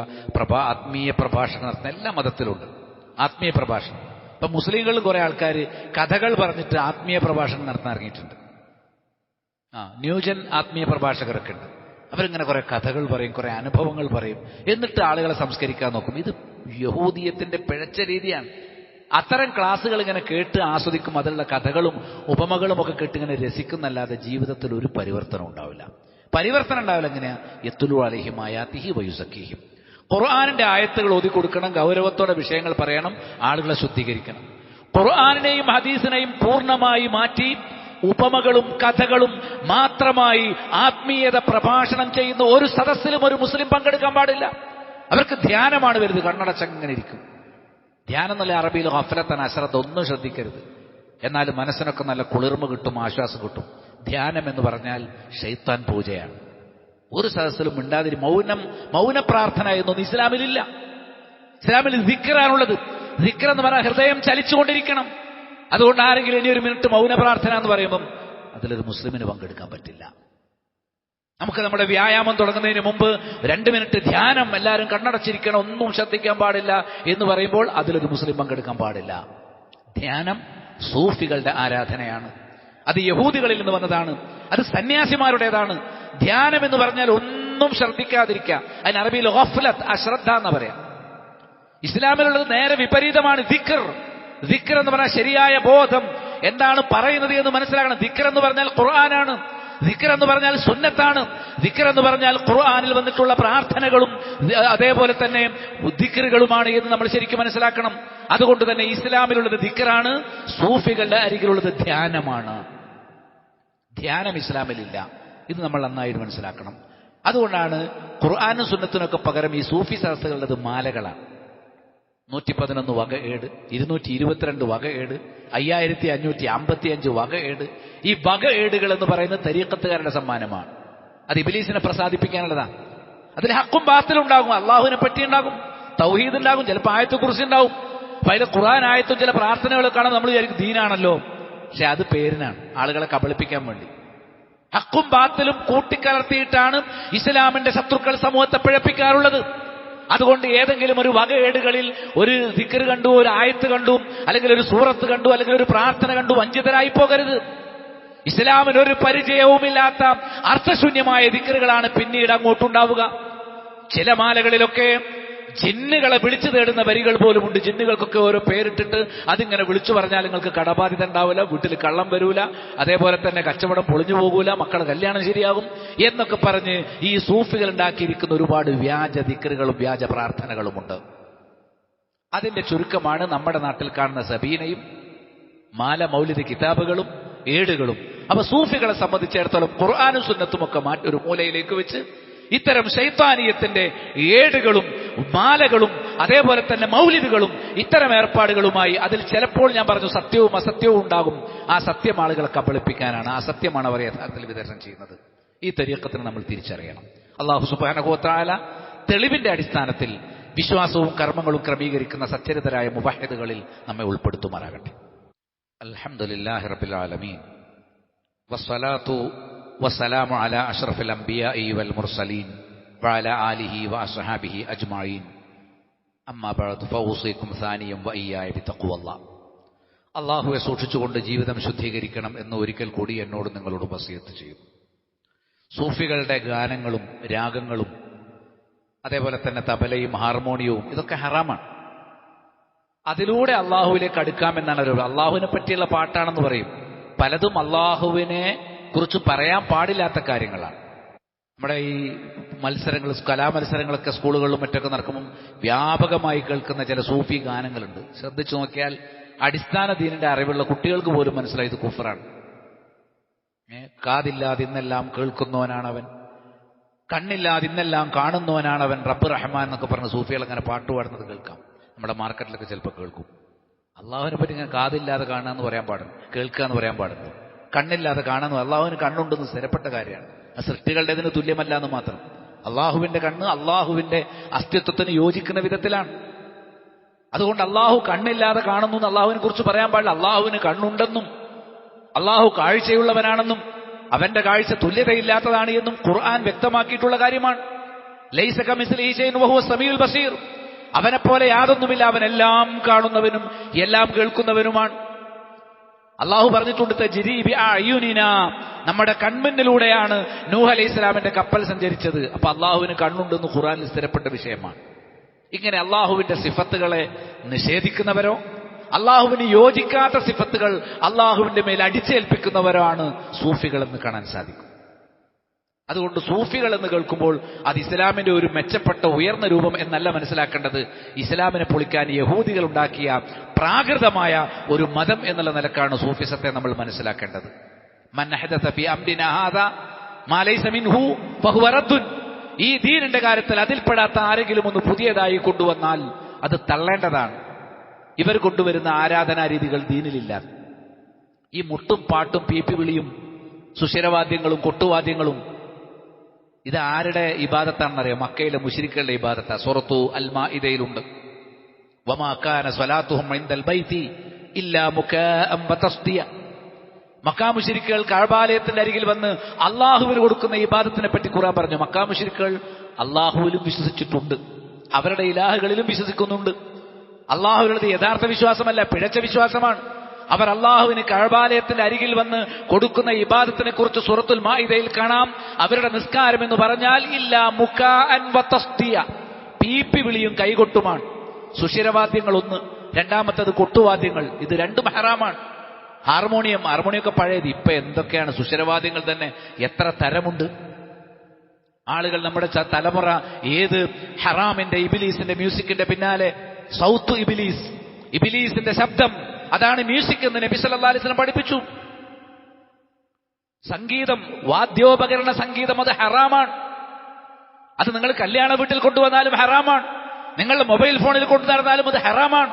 ആത്മീയ പ്രഭാഷണം നടത്തുന്ന എല്ലാ മതത്തിലുണ്ട് ആത്മീയ പ്രഭാഷണം. ഇപ്പൊ മുസ്ലിങ്ങളിൽ കുറെ ആൾക്കാർ കഥകൾ പറഞ്ഞിട്ട് ആത്മീയ പ്രഭാഷണം നടത്താൻ ഇറങ്ങിയിട്ടുണ്ട്. ന്യൂജൻ ആത്മീയ പ്രഭാഷകരൊക്കെ ഉണ്ട്. അവരിങ്ങനെ കുറെ കഥകൾ പറയും, കുറെ അനുഭവങ്ങൾ പറയും, എന്നിട്ട് ആളുകളെ സംസ്കരിക്കാൻ നോക്കും. ഇത് യഹൂദിയത്തിന്റെ പിഴച്ച രീതിയാണ്. അത്തരം ക്ലാസ്സുകൾ ഇങ്ങനെ കേട്ട് ആസ്വദിക്കും, അതിലുള്ള കഥകളും ഉപമകളും ഒക്കെ കേട്ട് ഇങ്ങനെ രസിക്കുന്നല്ലാതെ ജീവിതത്തിൽ ഒരു പരിവർത്തനം ഉണ്ടാവില്ല. പരിവർത്തനം ഉണ്ടാവില്ല. എങ്ങനെയാ? യത്ലു അലൈഹിം ആയാതിഹി വയുസക്കിഹിം. ഖുർആനിന്റെ ആയത്തുകൾ ഓതി കൊടുക്കണം, ഗൗരവത്തോടെ വിഷയങ്ങൾ പറയണം, ആളുകളെ ശുദ്ധീകരിക്കണം. ഖുർആനിനെയും ഹദീസിനെയും പൂർണ്ണമായി മാറ്റി ഉപമകളും കഥകളും മാത്രമായി ആത്മീയത പ്രഭാഷണം ചെയ്യുന്ന ഒരു സദസ്സിലും ഒരു മുസ്ലിം പങ്കെടുക്കാൻ പാടില്ല. അവർക്ക് ധ്യാനമാണ് വരുന്നത്, കണ്ണടച്ചങ്ങനെ ഇരിക്കും. ധ്യാനം എന്നല്ല അറബിയിൽ ഗഫലത്തൻ അശ്രദ്ധ, ഒന്നും ശ്രദ്ധിക്കരുത്. എന്നാൽ മനസ്സിനൊക്കെ നല്ല കുളിർമ കിട്ടും, ആശ്വാസം കിട്ടും. ധ്യാനം എന്ന് പറഞ്ഞാൽ ശൈത്താൻ പൂജയാണ്. ഒരു സദസ്സിലും മിണ്ടാതിരി മൗന പ്രാർത്ഥന എന്നൊന്നും ഇസ്ലാമിലില്ല. ഇസ്ലാമിൽ ദിക്റാണുള്ളത്. ദിക്ർ എന്ന് പറഞ്ഞാൽ ഹൃദയം ചലിച്ചുകൊണ്ടിരിക്കണം. അതുകൊണ്ട് ആരെങ്കിലും ഇനി ഒരു മിനിറ്റ് മൗന പ്രാർത്ഥന എന്ന് പറയുമ്പം അതിലൊരു മുസ്ലിമിന് പങ്കെടുക്കാൻ പറ്റില്ല. നമുക്ക് നമ്മുടെ വ്യായാമം തുടങ്ങുന്നതിന് മുമ്പ് 2 മിനിറ്റ് ധ്യാനം, എല്ലാവരും കണ്ണടച്ചിരിക്കണം, ഒന്നും ശ്രദ്ധിക്കാൻ പാടില്ല എന്ന് പറയുമ്പോൾ അതിലൊരു മുസ്ലിം പങ്കെടുക്കാൻ പാടില്ല. ധ്യാനം സൂഫികളുടെ ആരാധനയാണ്. അത് യഹൂദികളിൽ നിന്ന് വന്നതാണ്, അത് സന്യാസിമാരുടേതാണ്. ധ്യാനം എന്ന് പറഞ്ഞാൽ ഒന്നും ശ്രദ്ധിക്കാതിരിക്കുക. അതിന് അറബിയിൽ ഗഫ്ലത്ത്, അശ്രദ്ധ എന്ന് പറയാം. ഇസ്ലാമിലുള്ളത് നേരെ വിപരീതമാണ്. ദിക്ർ എന്ന് പറഞ്ഞാൽ ശരിയായ ബോധം, എന്താണ് പറയുന്നത് എന്ന് മനസ്സിലാക്കണം. ദിക്ർ എന്ന് പറഞ്ഞാൽ ഖുർആനാണ്, ദിക്ർ എന്ന് പറഞ്ഞാൽ സുന്നത്താണ്, ദിക്ർ എന്ന് പറഞ്ഞാൽ ഖുർആനിൽ വന്നിട്ടുള്ള പ്രാർത്ഥനകളും അതേപോലെ തന്നെ ദിക്റുകളുമാണ് എന്ന് നമ്മൾ ശരിക്കും മനസ്സിലാക്കണം. അതുകൊണ്ട് തന്നെ ഇസ്ലാമിലുള്ളത് ദിക്റാണ്, സൂഫികളുടെ അരികിലുള്ളത് ധ്യാനമാണ്. ധ്യാനം ഇസ്ലാമിലില്ല. ഇത് നമ്മൾ നന്നായിട്ട് മനസ്സിലാക്കണം. അതുകൊണ്ടാണ് ഖുർആനും സുന്നത്തിനൊക്കെ പകരം ഈ സൂഫി സദസ്സുകളുള്ളത് മാലകളാണ്. 111 വക ഏട്, 222 വക ഏട്, 5555 വക ഏട്. ഈ വക ഏടുകൾ എന്ന് പറയുന്നത് തരീഖത്തുകാരുടെ സമ്മാനമാണ്. അത് ഇബ്ലീസിനെ പ്രസാദിപ്പിക്കാനുള്ളതാണ്. അതിൽ ഹക്കും ബാത്തിലും ഉണ്ടാകും, അള്ളാഹുവിനെ പറ്റി ഉണ്ടാകും, തൗഹീദ് ഉണ്ടാകും, ചിലപ്പോൾ ആയത്തെ കുറിച്ച് ഉണ്ടാവും. അപ്പൊ അതിൽ ഖുർആൻ ആയത്തും ചില പ്രാർത്ഥനകളൊക്കെ കാണാൻ നമ്മൾ വിചാരിക്കും ദീനാണല്ലോ. പക്ഷെ അത് പേരിനാണ്, ആളുകളെ കബളിപ്പിക്കാൻ വേണ്ടി. ഹക്കും ബാത്തിലും കൂട്ടിക്കലർത്തിയിട്ടാണ് ഇസ്ലാമിന്റെ ശത്രുക്കൾ സമൂഹത്തെ പിഴപ്പിക്കാറുള്ളത്. അതുകൊണ്ട് ഏതെങ്കിലും ഒരു വകയേടുകളിൽ ഒരു ദിക്ർ കണ്ടു, ഒരു ആയത്ത് കണ്ടു, അല്ലെങ്കിൽ ഒരു സൂറത്ത് കണ്ടു, അല്ലെങ്കിൽ ഒരു പ്രാർത്ഥന കണ്ടു വഞ്ചിതരായി പോകരുത്. ഇസ്ലാമിന് ഒരു പരിചയവുമില്ലാത്ത അർത്ഥശൂന്യമായ ദിക്റുകളാണ് പിന്നീട് അങ്ങോട്ടുണ്ടാവുക. ചില മാലകളിലൊക്കെ ജിന്നുകളെ വിളിച്ചു തേടുന്ന വരികൾ പോലുമുണ്ട്. ജിന്നുകൾക്കൊക്കെ ഓരോ പേരിട്ടിട്ട് അതിങ്ങനെ വിളിച്ചു പറഞ്ഞാൽ നിങ്ങൾക്ക് കടബാധ്യത ഉണ്ടാവില്ല, വീട്ടിൽ കള്ളം വരൂല, അതേപോലെ തന്നെ കച്ചവടം പൊളിഞ്ഞു പോകൂല, മക്കളുടെ കല്യാണം ശരിയാകും എന്നൊക്കെ പറഞ്ഞ് ഈ സൂഫികൾ ഉണ്ടാക്കിയിരിക്കുന്ന ഒരുപാട് വ്യാജ ദിക്റുകളും വ്യാജ പ്രാർത്ഥനകളുമുണ്ട്. അതിന്റെ ചുരുക്കമാണ് നമ്മുടെ നാട്ടിൽ കാണുന്ന സബീനയും മാല മൗലിദ് കിതാബുകളും ഏടുകളും. അപ്പൊ സൂഫികളെ സംബന്ധിച്ചിടത്തോളം ഖുർആനും സുന്നത്തും ഒക്കെ മാറ്റി ഒരു മൂലയിലേക്ക് വെച്ച് ഇത്തരം ശൈത്താനീയത്തിന്റെ ഏടുകളും മാലകളും അതേപോലെ തന്നെ മൗലിദുകളും ഇത്തരം ഏർപ്പാടുകളുമായി അതിൽ ചിലപ്പോൾ ഞാൻ പറഞ്ഞു സത്യവും അസത്യവും ഉണ്ടാകും. ആ സത്യം ആളുകളെ കബളിപ്പിക്കാനാണ്, ആ സത്യമാണ് അവർ യഥാർത്ഥത്തിൽ വിതരണം ചെയ്യുന്നത്. ഈ തരീഖത്തിനെ നമ്മൾ തിരിച്ചറിയണം. അല്ലാഹു സുബ്ഹാനഹു വ തആല തെളിവിന്റെ അടിസ്ഥാനത്തിൽ വിശ്വാസവും കർമ്മങ്ങളും ക്രമീകരിക്കുന്ന സച്ചരിതരായ മുവഹ്ഹിദുകളിൽ നമ്മെ ഉൾപ്പെടുത്തുമാറാകട്ടെ. അൽഹംദുലില്ലാഹി റബ്ബിൽ ആലമീൻ വസ്സലാത്തു വസ്സലാമു അലാ അഷ്റഫിൽ അംബിയാഇ വൽ മുർസലീൻ വഅലാ ആലിഹി വഅസ്ഹാബിഹി അജ്മഈൻ. അമ്മാ ബഅദ് ഫൗസികും സാനിയം വഇയ്യായ ബിതഖ്വല്ലാഹ്. അല്ലാഹുവെ സൂക്ഷിച്ചുകൊണ്ട് ജീവിതം ശുദ്ധീകരിക്കണം എന്ന് ഒരിക്കൽ കൂടി എന്നോട് നിങ്ങളോട് വസിയത്ത് ചെയ്യും. സൂഫികളുടെ ഗാനങ്ങളും രാഗങ്ങളും അതേപോലെ തന്നെ തബലയും ഹാർമോണിയവും ഇതൊക്കെ ഹറാമാണ്. അതിലൂടെ അള്ളാഹുവിലേക്ക് അടുക്കാമെന്നാണ് അവർ. അള്ളാഹുവിനെ പറ്റിയുള്ള പാട്ടാണെന്ന് പറയും. പലതും അള്ളാഹുവിനെ കുറിച്ച് പറയാൻ പാടില്ലാത്ത കാര്യങ്ങളാണ്. നമ്മുടെ ഈ മത്സരങ്ങൾ, കലാമത്സരങ്ങളൊക്കെ സ്കൂളുകളിലും മറ്റൊക്കെ നടക്കുമ്പം വ്യാപകമായി കേൾക്കുന്ന ചില സൂഫി ഗാനങ്ങളുണ്ട്. ശ്രദ്ധിച്ചു നോക്കിയാൽ അടിസ്ഥാന ദീനിന്റെ അറിവുള്ള കുട്ടികൾക്ക് പോലും മനസ്സിലായി ഇത് കുഫറാണ്. കാതില്ലാതെ ഇന്നെല്ലാം കേൾക്കുന്നവനാണവൻ, കണ്ണില്ലാതെ ഇന്നെല്ലാം കാണുന്നവനാണവൻ, റബ്ബ് റഹ്മാൻ എന്നൊക്കെ പറഞ്ഞ് സൂഫികൾ അങ്ങനെ പാട്ട് പാടുന്നത് കേൾക്കാം. നമ്മുടെ മാർക്കറ്റിലൊക്കെ ചിലപ്പോൾ കേൾക്കും. അള്ളാഹുവിനെ പറ്റി ഇങ്ങനെ കാതില്ലാതെ കാണുക എന്ന് പറയാൻ പാടുന്നു, കേൾക്കുക എന്ന് പറയാൻ പാടുന്നു. കണ്ണില്ലാതെ കാണുന്നു, അള്ളാഹുവിന് കണ്ണുണ്ടെന്ന് സ്ഥിരപ്പെട്ട കാര്യമാണ്. ആ സൃഷ്ടികളുടെ ഇതിന് തുല്യമല്ല എന്ന് മാത്രം. അള്ളാഹുവിന്റെ കണ്ണ് അള്ളാഹുവിന്റെ അസ്തിത്വത്തിന് യോജിക്കുന്ന വിധത്തിലാണ്. അതുകൊണ്ട് അള്ളാഹു കണ്ണില്ലാതെ കാണുന്നു എന്ന് അള്ളാഹുവിനെ കുറിച്ച് പറയാൻ പാടില്ല. അള്ളാഹുവിന് കണ്ണുണ്ടെന്നും അള്ളാഹു കാഴ്ചയുള്ളവനാണെന്നും അവന്റെ കാഴ്ച തുല്യതയില്ലാത്തതാണ് എന്നും ഖുർആൻ വ്യക്തമാക്കിയിട്ടുള്ള കാര്യമാണ്. ലൈസ കമിസ്ലിഹി ശൈഉൻ വഹുവ സമീഉൽ ബസീർ. അവനെപ്പോലെ യാതൊന്നുമില്ല, അവനെല്ലാം കാണുന്നവനും എല്ലാം കേൾക്കുന്നവനുമാണ്. അള്ളാഹു പറഞ്ഞിട്ടുണ്ട് തജ്രീ ബിഅഅ്യുനിനാ, നമ്മുടെ കൺമുന്നിലൂടെയാണ് നൂഹ് അലൈഹിസ്സലാമിന്റെ കപ്പൽ സഞ്ചരിച്ചത്. അപ്പൊ അള്ളാഹുവിന് കണ്ണുണ്ടെന്ന് ഖുർആനിൽ സ്ഥിരപ്പെട്ട വിഷയമാണ്. ഇങ്ങനെ അള്ളാഹുവിന്റെ സിഫത്തുകളെ നിഷേധിക്കുന്നവരോ അള്ളാഹുവിന് യോജിക്കാത്ത സിഫത്തുകൾ അള്ളാഹുവിന്റെ മേൽ അടിച്ചേൽപ്പിക്കുന്നവരോ ആണ് സൂഫികൾ എന്ന് കാണാൻ സാധിക്കും. അതുകൊണ്ട് സൂഫികൾ എന്ന് കേൾക്കുമ്പോൾ അത് ഇസ്ലാമിന്റെ ഒരു മെച്ചപ്പെട്ട ഉയർന്ന രൂപം എന്നല്ല മനസ്സിലാക്കേണ്ടത്. ഇസ്ലാമിനെ പൊളിക്കാൻ യഹൂദികൾ ഉണ്ടാക്കിയ പ്രാകൃതമായ ഒരു മതം എന്നുള്ള നിലക്കാണ് സൂഫിസത്തെ നമ്മൾ മനസ്സിലാക്കേണ്ടത്. മൻ അഹ്ദസ ഫീ അംരിനാ ഹാദാ മാ ലൈസ മിൻഹു ഫഹുവ റദ്ദുൻ. ഈ ദീനിന്റെ കാര്യത്തിൽ അതിൽപ്പെടാത്ത ആരെങ്കിലും ഒന്ന് പുതിയതായി കൊണ്ടുവന്നാൽ അത് തള്ളേണ്ടതാണ്. ഇവർ കൊണ്ടുവരുന്ന ആരാധനാ രീതികൾ ദീനിലില്ല. ഈ മുട്ടും പാട്ടും പീപ്പി വിളിയും സുഷിരവാദ്യങ്ങളും കൊട്ടുവാദ്യങ്ങളും ഇത് ആരുടെ ഇബാദത്താണെന്നറിയാം? മക്കയിലെ മുശ്രിക്കുകളുടെ ഇബാദത്താ. സൂറത്തു അൽ മാഇദയിലുണ്ട്. വമാ കാന സ്വലാത്തുഹും ഇൻദൽ ബൈതി ഇല്ലാ മുകാഅൻ വതസ്ദിയ. മക്കാ മുശ്രിക്കുകൾ കഅബാലയത്തിന്റെ അരികിൽ വന്ന് അള്ളാഹുവിന് കൊടുക്കുന്ന ഇബാദത്തിനെ പറ്റി ഖുർആൻ പറഞ്ഞു. മക്കാ മുശ്രിക്കുകൾ അള്ളാഹുവിലും വിശ്വസിച്ചിട്ടുണ്ട്, അവരുടെ ഇലാഹുകളിലും വിശ്വസിക്കുന്നുണ്ട്. അള്ളാഹുവിനുള്ളത് യഥാർത്ഥ വിശ്വാസമല്ല, പിഴച്ച വിശ്വാസമാണ്. അവർ അള്ളാഹുവിന് കഅബാലയത്തിന്റെ അരികിൽ വന്ന് കൊടുക്കുന്ന ഇബാദത്തിനെ കുറിച്ച് സൂറത്തുൽ മാഇദയിൽ കാണാം. അവരുടെ നിസ്കാരം എന്ന് പറഞ്ഞാൽ ഇല്ലാ മുകാഅൻ വതസ്ദിയ, പീപ്പി വിളിയും കൈകൊട്ടുമാണ്. സുഷിരവാദ്യങ്ങൾ ഒന്ന്, രണ്ടാമത്തത് കൊട്ടുവാദ്യങ്ങൾ. ഇത് രണ്ടും ഹറാമാണ്. ഹാർമോണിയൊക്കെ പഴയത്. ഇപ്പൊ എന്തൊക്കെയാണ് സുഷിരവാദ്യങ്ങൾ തന്നെ എത്ര തരമുണ്ട്. ആളുകൾ, നമ്മുടെ തലമുറ ഏത് ഹറാമിന്റെ ഇബിലീസിന്റെ മ്യൂസിക്കിന്റെ പിന്നാലെ, സൗത്ത് ഇബിലീസിന്റെ ശബ്ദം, അതാണ് മ്യൂസിക് എന്ന് നബി സല്ലല്ലാഹു അലൈഹി വസല്ലം പഠിപ്പിച്ചു. സംഗീതം, വാദ്യോപകരണ സംഗീതം അത് ഹറാമാണ്. അത് നിങ്ങൾ കല്യാണ വീട്ടിൽ കൊണ്ടുവന്നാലും ഹറാമാണ്, നിങ്ങളുടെ മൊബൈൽ ഫോണിൽ കൊണ്ടു നടന്നാലും അത് ഹറാമാണ്.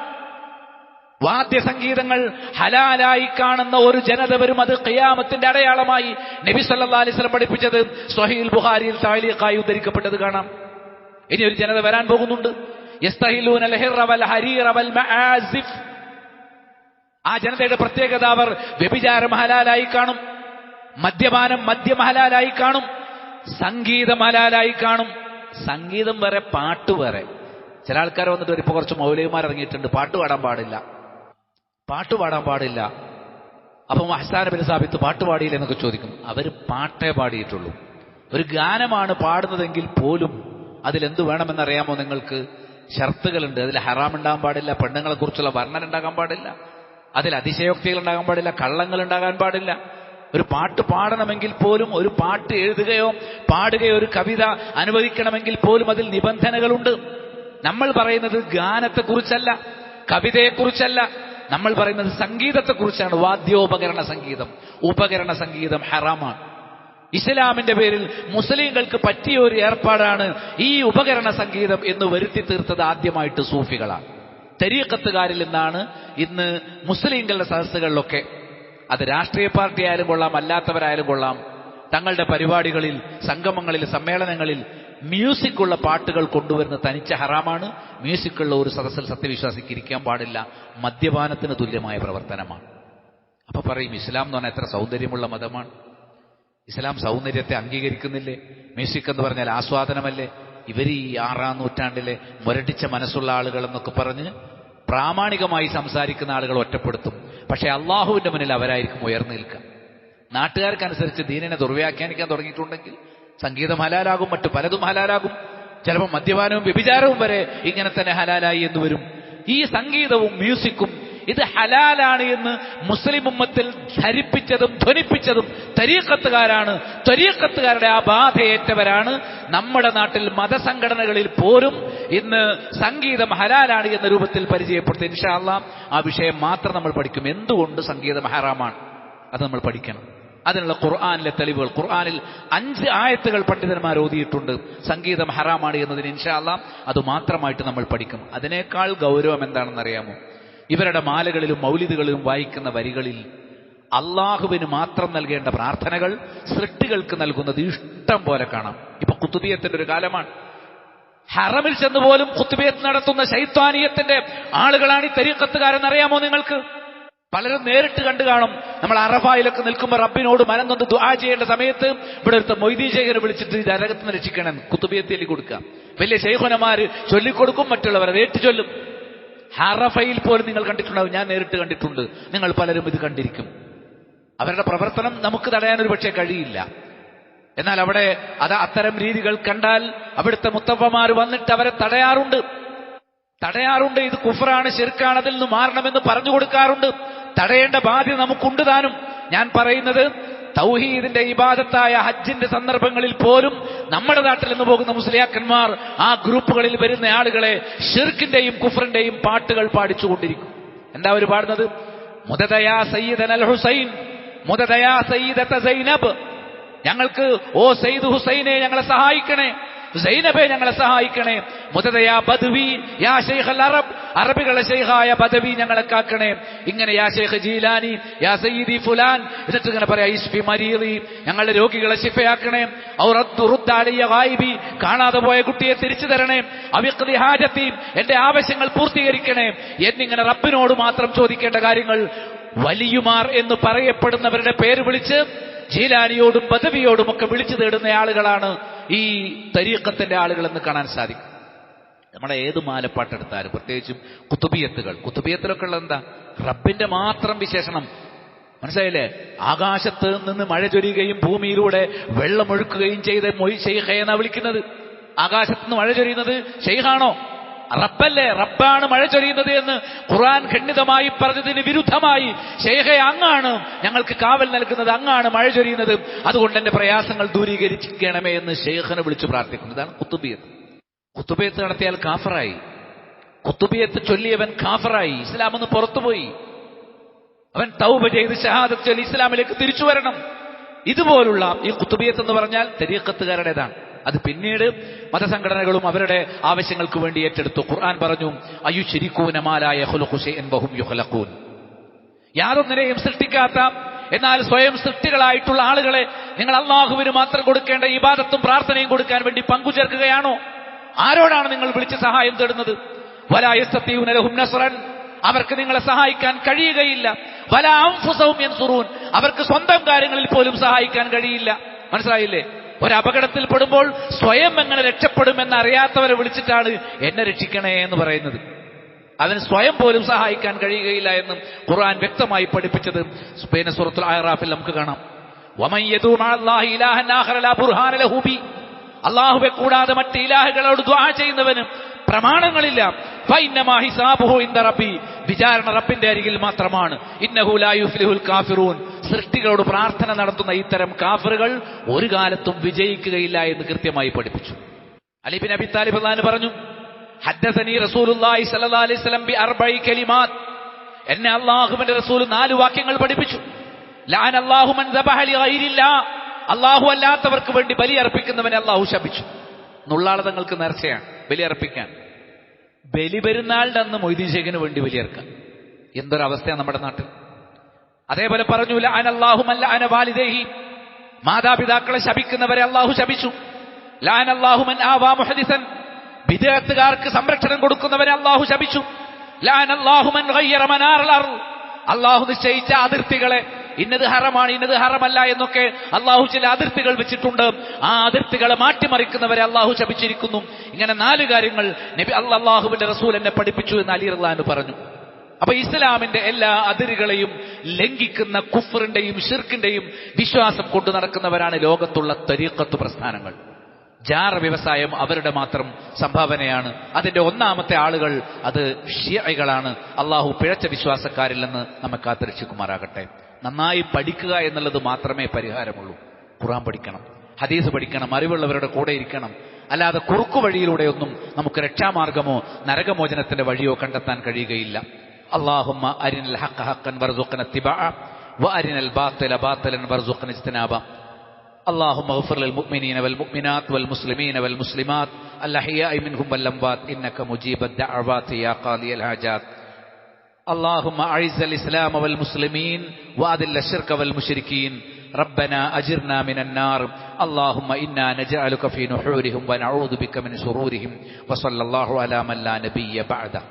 വാദ്യസംഗീതങ്ങൾ ഹലാലായി കാണുന്ന ഒരു ജനത വരും, അത് ഖിയാമത്തിന്റെ അടയാളമായി നബി സല്ലല്ലാഹു അലൈഹി വസല്ലം പഠിപ്പിച്ചത് സ്വഹീഹുൽ ബുഖാരിയിൽ തഅലീഖായി ഉദ്ധരിക്കപ്പെട്ടത് കാണാം. ഇനി ഒരു ജനത വരാൻ പോകുന്നുണ്ട്. യസ്തഹിലൂനൽ ഹിറ വൽ ഹരീറ വൽ മആസിഫ്. ആ ജനതയുടെ പ്രത്യേകത, അവർ വ്യഭിചാരം ഹലാലായി കാണും, മദ്യം ഹലാലായി കാണും, സംഗീതം ഹലാലായി കാണും. സംഗീതം വേറെ, പാട്ട് വേറെ. ചില ആൾക്കാർ വന്നിട്ട് ഇപ്പൊ കുറച്ച് മൗലവിമാർ ഇറങ്ങിയിട്ടുണ്ട്, പാട്ട് പാടാൻ പാടില്ല. അപ്പം ഹസ്സാൻ ബിൻ സാബിത്ത് പാട്ട് പാടിയില്ല എന്നൊക്കെ ചോദിക്കും. അവർ പാട്ടേ പാടിയിട്ടുള്ളൂ. ഒരു ഗാനമാണ് പാടുന്നതെങ്കിൽ പോലും അതിലെന്ത് വേണമെന്നറിയാമോ നിങ്ങൾക്ക്? ഷർത്തുകളുണ്ട്. അതിൽ ഹറാം ഉണ്ടാകാൻ പാടില്ല, പെണ്ണുങ്ങളെ കുറിച്ചുള്ള വർണ്ണന ഉണ്ടാകാൻ പാടില്ല, അതിൽ അതിശയോക്തികൾ ഉണ്ടാകാൻ പാടില്ല, കള്ളങ്ങൾ ഉണ്ടാകാൻ പാടില്ല. ഒരു പാട്ട് പാടണമെങ്കിൽ പോലും, ഒരു പാട്ട് എഴുതുകയോ പാടുകയോ ഒരു കവിത അനുവദിക്കണമെങ്കിൽ പോലും അതിൽ നിബന്ധനകളുണ്ട്. നമ്മൾ പറയുന്നത് ഗാനത്തെക്കുറിച്ചല്ല, കവിതയെക്കുറിച്ചല്ല, നമ്മൾ പറയുന്നത് സംഗീതത്തെക്കുറിച്ചാണ്. വാദ്യോപകരണ സംഗീതം, ഉപകരണ സംഗീതം ഹറാമാണ്. ഇസ്ലാമിന്റെ പേരിൽ മുസ്ലിങ്ങൾക്ക് പറ്റിയ ഒരു ഏർപ്പാടാണ് ഈ ഉപകരണ സംഗീതം എന്ന് വരുത്തി തീർത്തത് ആദ്യമായിട്ട് സൂഫികളാണ്. തരീഖത്തുകാരിൽ നിന്നാണ് ഇന്ന് മുസ്ലിങ്ങളുടെ സദസ്സുകളിലൊക്കെ, അത് രാഷ്ട്രീയ പാർട്ടി ആയാലും കൊള്ളാം, അല്ലാത്തവരായാലും കൊള്ളാം, തങ്ങളുടെ പരിപാടികളിൽ, സംഗമങ്ങളിൽ, സമ്മേളനങ്ങളിൽ മ്യൂസിക്കുള്ള പാട്ടുകൾ കൊണ്ടുവരുന്ന തനിച്ച ഹറാമാണ്. മ്യൂസിക്കുള്ള ഒരു സദസ്സിൽ സത്യവിശ്വാസിക്ക് ഇരിക്കാൻ പാടില്ല. മദ്യപാനത്തിന് തുല്യമായ പ്രവർത്തനമാണ്. അപ്പൊ പറയും ഇസ്ലാം എന്ന് പറഞ്ഞാൽ എത്ര സൗന്ദര്യമുള്ള മതമാണ്. ഇസ്ലാം സൗന്ദര്യത്തെ അംഗീകരിക്കുന്നില്ലേ? മ്യൂസിക് എന്ന് പറഞ്ഞാൽ ആസ്വാദനമല്ലേ? ഇവർ ഈ 6-ാം നൂറ്റാണ്ടിലെ മുരടിച്ച മനസ്സുള്ള ആളുകൾ എന്നൊക്കെ പറഞ്ഞ് പ്രാമാണികമായി സംസാരിക്കുന്ന ആളുകൾ ഒറ്റപ്പെടുത്തും. പക്ഷെ അള്ളാഹുവിന്റെ മുന്നിൽ അവരായിരിക്കും ഉയർന്നു നിൽക്കുക. നാട്ടുകാർക്കനുസരിച്ച് ദീനിനെ ദുർവ്യാഖ്യാനിക്കാൻ തുടങ്ങിയിട്ടുണ്ടെങ്കിൽ സംഗീതം ഹലാലാകും, മറ്റു പലതും ഹലാലാകും. ചിലപ്പോൾ മദ്യപാനവും വ്യഭിചാരവും വരെ ഇങ്ങനെ തന്നെ ഹലാലായി എന്ന് വരും. ഈ സംഗീതവും മ്യൂസിക്കും ഇത് ഹലാലാണ് എന്ന് മുസ്ലിം ഉമ്മത്തിൽ ധരിപ്പിച്ചതും ധ്വനിപ്പിച്ചതും തരീഖത്തുകാരാണ്. തരീഖത്തുകാരുടെ ആ ബാധയേറ്റവരാണ് നമ്മുടെ നാട്ടിൽ മതസംഘടനകളിൽ പോലും ഇന്ന് സംഗീതം ഹലാലാണ് എന്ന രൂപത്തിൽ പരിചയപ്പെടുത്തി. ഇൻഷാ അല്ലാഹ് ആ വിഷയം മാത്രം നമ്മൾ പഠിക്കും. എന്തുകൊണ്ട് സംഗീതം ഹറാമാണ് അത് നമ്മൾ പഠിക്കണം. അതിനുള്ള ഖുർആനിലെ തെളിവുകൾ, ഖുർആനിൽ 5 ആയത്തുകൾ പണ്ഡിതന്മാർ ഓതിയിട്ടുണ്ട് സംഗീതം ഹറാമാണ് എന്നതിന്. ഇൻഷാ അല്ലാഹ് അത് മാത്രമായിട്ട് നമ്മൾ പഠിക്കും. അതിനേക്കാൾ ഗൗരവം എന്താണെന്ന് അറിയാമോ? ഇവരുടെ മാലകളിലും മൗലിദുകളിലും വായിക്കുന്ന വരികളിൽ അള്ളാഹുവിന് മാത്രം നൽകേണ്ട പ്രാർത്ഥനകൾ സൃഷ്ടികൾക്ക് നൽകുന്നത് ഇഷ്ടം പോലെ കാണാം. ഇപ്പൊ ഖുത്ബിയത്തിന്റെ ഒരു കാലമാണ്. ഹറമിൽ ചെന്ന് പോലും ഖുത്ബിയത്ത് നടത്തുന്ന ശൈത്വാനിയത്തിന്റെ ആളുകളാണ് ഈ തരീഖത്തുകാരെന്നറിയാമോ നിങ്ങൾക്ക്? പലരും നേരിട്ട് കണ്ടു കാണും. നമ്മൾ അറഫായിലൊക്കെ നിൽക്കുമ്പോൾ റബ്ബിനോട് മനം നൊന്ന് ദുആ ചെയ്യേണ്ട സമയത്ത് ഇവിടെ ഒരു മൊയ്തീൻ ശൈഖിനെ വിളിച്ചിട്ട് നരകത്തിന് രക്ഷിക്കണം ഖുത്ബിയത്ത് ചൊല്ലി കൊടുക്കുക. വലിയ ശൈഖുനമാര് ചൊല്ലിക്കൊടുക്കും, മറ്റുള്ളവർ അത് ഏറ്റു ചൊല്ലും. അറഫയിൽ പോലും നിങ്ങൾ കണ്ടിട്ടുണ്ടാവും, ഞാൻ നേരിട്ട് കണ്ടിട്ടുണ്ട്, നിങ്ങൾ പലരും ഇത് കണ്ടിരിക്കും. അവരുടെ പ്രവർത്തനം നമുക്ക് തടയാനൊരു പക്ഷേ കഴിയില്ല. എന്നാൽ അവിടെ അത്തരം രീതികൾ കണ്ടാൽ അവിടുത്തെ മുത്തവ്വമാർ വന്നിട്ട് അവരെ തടയാറുണ്ട്. ഇത് കുഫറാണ്, ശിർക്കാണ്, അതിൽ നിന്ന് മാറണമെന്ന് പറഞ്ഞു കൊടുക്കാറുണ്ട്. തടയേണ്ട ബാധ്യത നമുക്കുണ്ട് താനും. ഞാൻ പറയുന്നത് തൗഹീദിന്റെ ഇബാദത്തായ ഹജ്ജിന്റെ സന്ദർഭങ്ങളിൽ പോലും നമ്മുടെ നാട്ടിൽ നിന്ന് പോകുന്ന മുസ്ലിയാക്കന്മാർ ആ ഗ്രൂപ്പുകളിൽ വരുന്ന ആളുകളെ ഷിർക്കിന്റെയും കുഫറിന്റെയും പാട്ടുകൾ പാടിച്ചുകൊണ്ടിരിക്കും. എന്താ അവർ പാടുന്നത്? മുദദയാ സയ്യിദന അൽ ഹുസൈൻ, മുദദയാ സയ്യിദത സൈനബ്, ഞങ്ങൾക്ക് ഓ സയ്യിദ് ഹുസൈനെ ഞങ്ങളെ സഹായിക്കണേ, സൈനബെ ഞങ്ങളെ സഹായിക്കണേ. മുദദയാ ബദവി യാ ശൈഖൽ അറബ്, അറബികളെ ശൈഖായ ബദവി ഞങ്ങളെ കാക്കണേ. ഇങ്ങനെ യാ ശൈഖ് ജീലാനി യാ സയ്യിദി ഫുലാൻ, എന്നിട്ട് ഇങ്ങനെ പറയാ ഇശ്ഫി മരീദി, ഞങ്ങളുടെ രോഗികളെ ശിഫയാക്കണേ. ഔ റദ്ദ് അലയ്യ ഗായിബി, കാണാതെ പോയ കുട്ടിയെ തിരിച്ചു തരണേ. അവിഖ്ദി ഹാജത്തി, എന്റെ ആവശ്യങ്ങൾ പൂർത്തീകരിക്കണേ എന്നിങ്ങനെ റബ്ബിനോട് മാത്രം ചോദിക്കേണ്ട കാര്യങ്ങൾ വലിയുമാർ എന്ന് പറയപ്പെടുന്നവരുടെ പേര് വിളിച്ച് ജീലാനിയോടും ബദവിയോടും ഒക്കെ വിളിച്ചു തേടുന്ന ആളുകളാണ് ഈ തരീഖത്തിന്റെ ആളുകളെന്ന് കാണാൻ സാധിക്കും. നമ്മുടെ ഏത് മാലപ്പാട്ടെടുത്താലും, പ്രത്യേകിച്ചും കുത്തുബിയത്തിലൊക്കെ ഉള്ള എന്താ? റബ്ബിന്റെ മാത്രം വിശേഷണം. മനസ്സിലായില്ലേ? ആകാശത്ത് നിന്ന് മഴ ചൊരിയുകയും ഭൂമിയിലൂടെ വെള്ളമൊഴുക്കുകയും ചെയ്ത് ശൈഖേ എന്നാ വിളിക്കുന്നത്. ആകാശത്ത് നിന്ന് മഴ ചൊരിയുന്നത് ശൈഖാണോ? റബ്ബല്ലേ, റബ്ബാണ് മഴ ചൊരിയുന്നത് എന്ന് ഖുർആൻ ഖണ്ഡിതമായി പറഞ്ഞതിന് വിരുദ്ധമായി ശൈഖേ അങ്ങാണ് ഞങ്ങൾക്ക് കാവൽ നൽകുന്നത്, അങ്ങാണ് മഴ ചൊരിയുന്നത്, അതുകൊണ്ട് എന്റെ പ്രയാസങ്ങൾ ദൂരീകരിക്കണമേ എന്ന് ശൈഖിനെ വിളിച്ചു പ്രാർത്ഥിക്കുന്നത്. ഇതാണ് കുത്തുബിയത്ത്. കുത്തുബിയത്ത് നടത്തിയാൽ കാഫറായി. കുത്തുബിയത്ത് ചൊല്ലിയവൻ കാഫറായി, ഇസ്ലാമെന്ന് പുറത്തുപോയി. അവൻ തൗബ ചെയ്ത് ഷഹാദത്ത് ചൊല്ലി ഇസ്ലാമിലേക്ക് തിരിച്ചു വരണം. ഇതുപോലുള്ള ഈ കുത്തുബിയത്ത് എന്ന് പറഞ്ഞാൽ തരീഖത്തുകാരുടേതാണ്. അത് പിന്നീട് മതസംഘടനകളും അവരുടെ ആവശ്യങ്ങൾക്ക് വേണ്ടി ഏറ്റെടുത്തു. ഖുർആൻ പറഞ്ഞു അയുശ്രികൂന മാ ലാ യഖ്ലുഖു ശൈഅൻ വഹും യുഖ്ലഖൂൻ, യാതൊന്നിനെയും സൃഷ്ടിക്കാത്ത എന്നാൽ സ്വയം സൃഷ്ടികളായിട്ടുള്ള ആളുകളെ നിങ്ങൾ അല്ലാഹുവിന് മാത്രം കൊടുക്കേണ്ട ഇബാദത്തും പ്രാർത്ഥനയും കൊടുക്കാൻ വേണ്ടി പങ്കുചേർക്കുകയാണോ? ആരോടാണ് നിങ്ങൾ വിളിച്ച് സഹായം തേടുന്നത്? വലാ യസ്തതിഊന ലഹും നസ്റൻ, അവർക്ക് നിങ്ങളെ സഹായിക്കാൻ കഴിയുകയില്ല. വലാ അൻഫുസഹും യൻസുറൂൻ, അവർക്ക് സ്വന്തം കാര്യങ്ങളിൽ പോലും സഹായിക്കാൻ കഴിയില്ല. മനസ്സിലായില്ലേ? ഒരപകടത്തിൽ പെടുമ്പോൾ സ്വയം എങ്ങനെ രക്ഷപ്പെടുമെന്ന് അറിയാത്തവരെ വിളിച്ചിട്ടാണ് എന്നെ രക്ഷിക്കണേ എന്ന് പറയുന്നത്. അവന് സ്വയം പോലും സഹായിക്കാൻ കഴിയുകയില്ല എന്നും ഖുർആൻ വ്യക്തമായി പഠിപ്പിച്ചത് പിന്നെ സൂറത്തുൽ അഅറാഫിൽ നമുക്ക് കാണാം. വമൻ യദൂ മഅല്ലാഹി ഇലാഹൻ ആഖറ ലാ ബുർഹാന ലഹു ബി, അല്ലാഹുവെ കൂടാതെ മറ്റ് ഇലാഹുകളോട് ദുആ ചെയ്യുന്നവന് പ്രമാണങ്ങളില്ല. ഫഇന്നമാ ഹിസാബുഹു ഇൻദ റബ്ബി, വിചാരണ റബ്ബിന്റെ അരികിൽ മാത്രമാണ്. ഇന്നഹു ലാ യുഫ്ലിഹുൽ കാഫിറൂൻ, സൃഷ്ടികളോട് പ്രാർത്ഥന നടത്തുന്ന ഇത്തരം കാഫിറുകൾ ഒരു കാലത്തും വിജയിക്കുകയില്ല എന്ന് കൃത്യമായി പഠിപ്പിച്ചു. അലി ബിൻ അബി താലിബ് റളിയല്ലാഹു പറഞ്ഞു, ഹദ്ദസനി റസൂലുള്ളാഹി സ്വല്ലല്ലാഹു അലൈഹി വസല്ലം ബി അർബഇ കലിമാത്ത്, എന്നെ അല്ലാഹുവിന്റെ റസൂൽ 4 വാക്യങ്ങൾ പഠിപ്പിച്ചു. ലഅന അല്ലാഹു മൻ ദബഹ ലിഗൈരില്ലാഹ്, അള്ളാഹു അല്ലാത്തവർക്ക് വേണ്ടി ബലിയർപ്പിക്കുന്നവനെ അള്ളാഹു ശപിച്ചു. നുള്ളാളതങ്ങൾക്ക് നേർച്ചയാണ് ബലിയർപ്പിക്കാൻ. ബലി പെരുന്നാളിന്റെ അന്ന് മൊയ്തീൻ ശേഖിന് വേണ്ടി ബലിയർക്കാം. എന്തൊരവസ്ഥയാണ് നമ്മുടെ നാട്ടിൽ. അതേപോലെ പറഞ്ഞു ലഅനല്ലാഹുമൻ ലഅന വാലിദൈഹി, മാതാപിതാക്കളെ ശപിക്കുന്നവരെ അള്ളാഹു ശപിച്ചു. ലഅനല്ലാഹുമൻ ആവാ മുഹദിസൻ, ബിദ്അത്തുകാർക്ക് സംരക്ഷണം കൊടുക്കുന്നവരെ അള്ളാഹു ശപിച്ചു. ലഅനല്ലാഹുമൻ ഗയ്യറ മനാറൽ അർള്, അള്ളാഹു നിശ്ചയിച്ച അതിർത്തികളെ ഇന്നത് ഹറമാണ് ഇന്നത് ഹറമല്ല എന്നൊക്കെ അള്ളാഹു ചില അതിർത്തികൾ വെച്ചിട്ടുണ്ട്. ആ അതിർത്തികളെ മാറ്റിമറിക്കുന്നവരെ അള്ളാഹു ശപിച്ചിരിക്കുന്നു. ഇങ്ങനെ 4 കാര്യങ്ങൾ നബി അല്ലാഹുവിന്റെ റസൂൽ എന്നെ പഠിപ്പിച്ചു എന്ന് അലി റളിയല്ലാഹു അൻഹു പറഞ്ഞു. അപ്പൊ ഇസ്ലാമിന്റെ എല്ലാ അതിരുകളെയും ലംഘിക്കുന്ന കുഫറിന്റെയും ഷിർക്കിന്റെയും വിശ്വാസം കൊണ്ടു നടക്കുന്നവരാണ് ലോകത്തുള്ള തരീഖത്ത് പ്രസ്ഥാനങ്ങൾ. ജാറ വ്യവസായം അവരുടെ മാത്രം സംഭാവനയാണ്. അതിന്റെ ഒന്നാമത്തെ ആളുകൾ അത് ഷിയകളാണ്. അള്ളാഹു പിഴച്ച വിശ്വാസക്കാരിൽ നിന്ന് നമ്മെ കാത്തിരക്ഷിക്കുമാറാകട്ടെ. നന്നായി പഠിക്കുക എന്നുള്ളത് മാത്രമേ പരിഹാരമുള്ളൂ. ഖുർആൻ പഠിക്കണം, ഹദീസ് പഠിക്കണം, അറിവുള്ളവരുടെ കൂടെ ഇരിക്കണം. അല്ലാതെ കുറുക്കു വഴിയിലൂടെയൊന്നും നമുക്ക് രക്ഷാമാർഗമോ നരകമോചനത്തിന്റെ വഴിയോ കണ്ടെത്താൻ കഴിയുകയില്ല. അല്ലാഹുമ്മ അരിനൽ ഹഖ ഹഖൻ വർസുഖ്ന ഇത്തിബാഅ വഅരിനൽ ബാത്തില ബാത്തിലൻ വർസുഖ്ന ഇജ്തിനാബ. اللهم اغفر للمؤمنين والمؤمنات والمسلمين والمسلمات الأحياء منهم والأموات إنك مجيب الدعوات يا قاضي الحاجات. اللهم أعز الإسلام والمسلمين وأذل الشرك والمشركين. ربنا أجرنا من النار. اللهم إنا نجعلك في نحورهم ونعوذ بك من شرورهم. وصلى الله على من لا نبي بعده.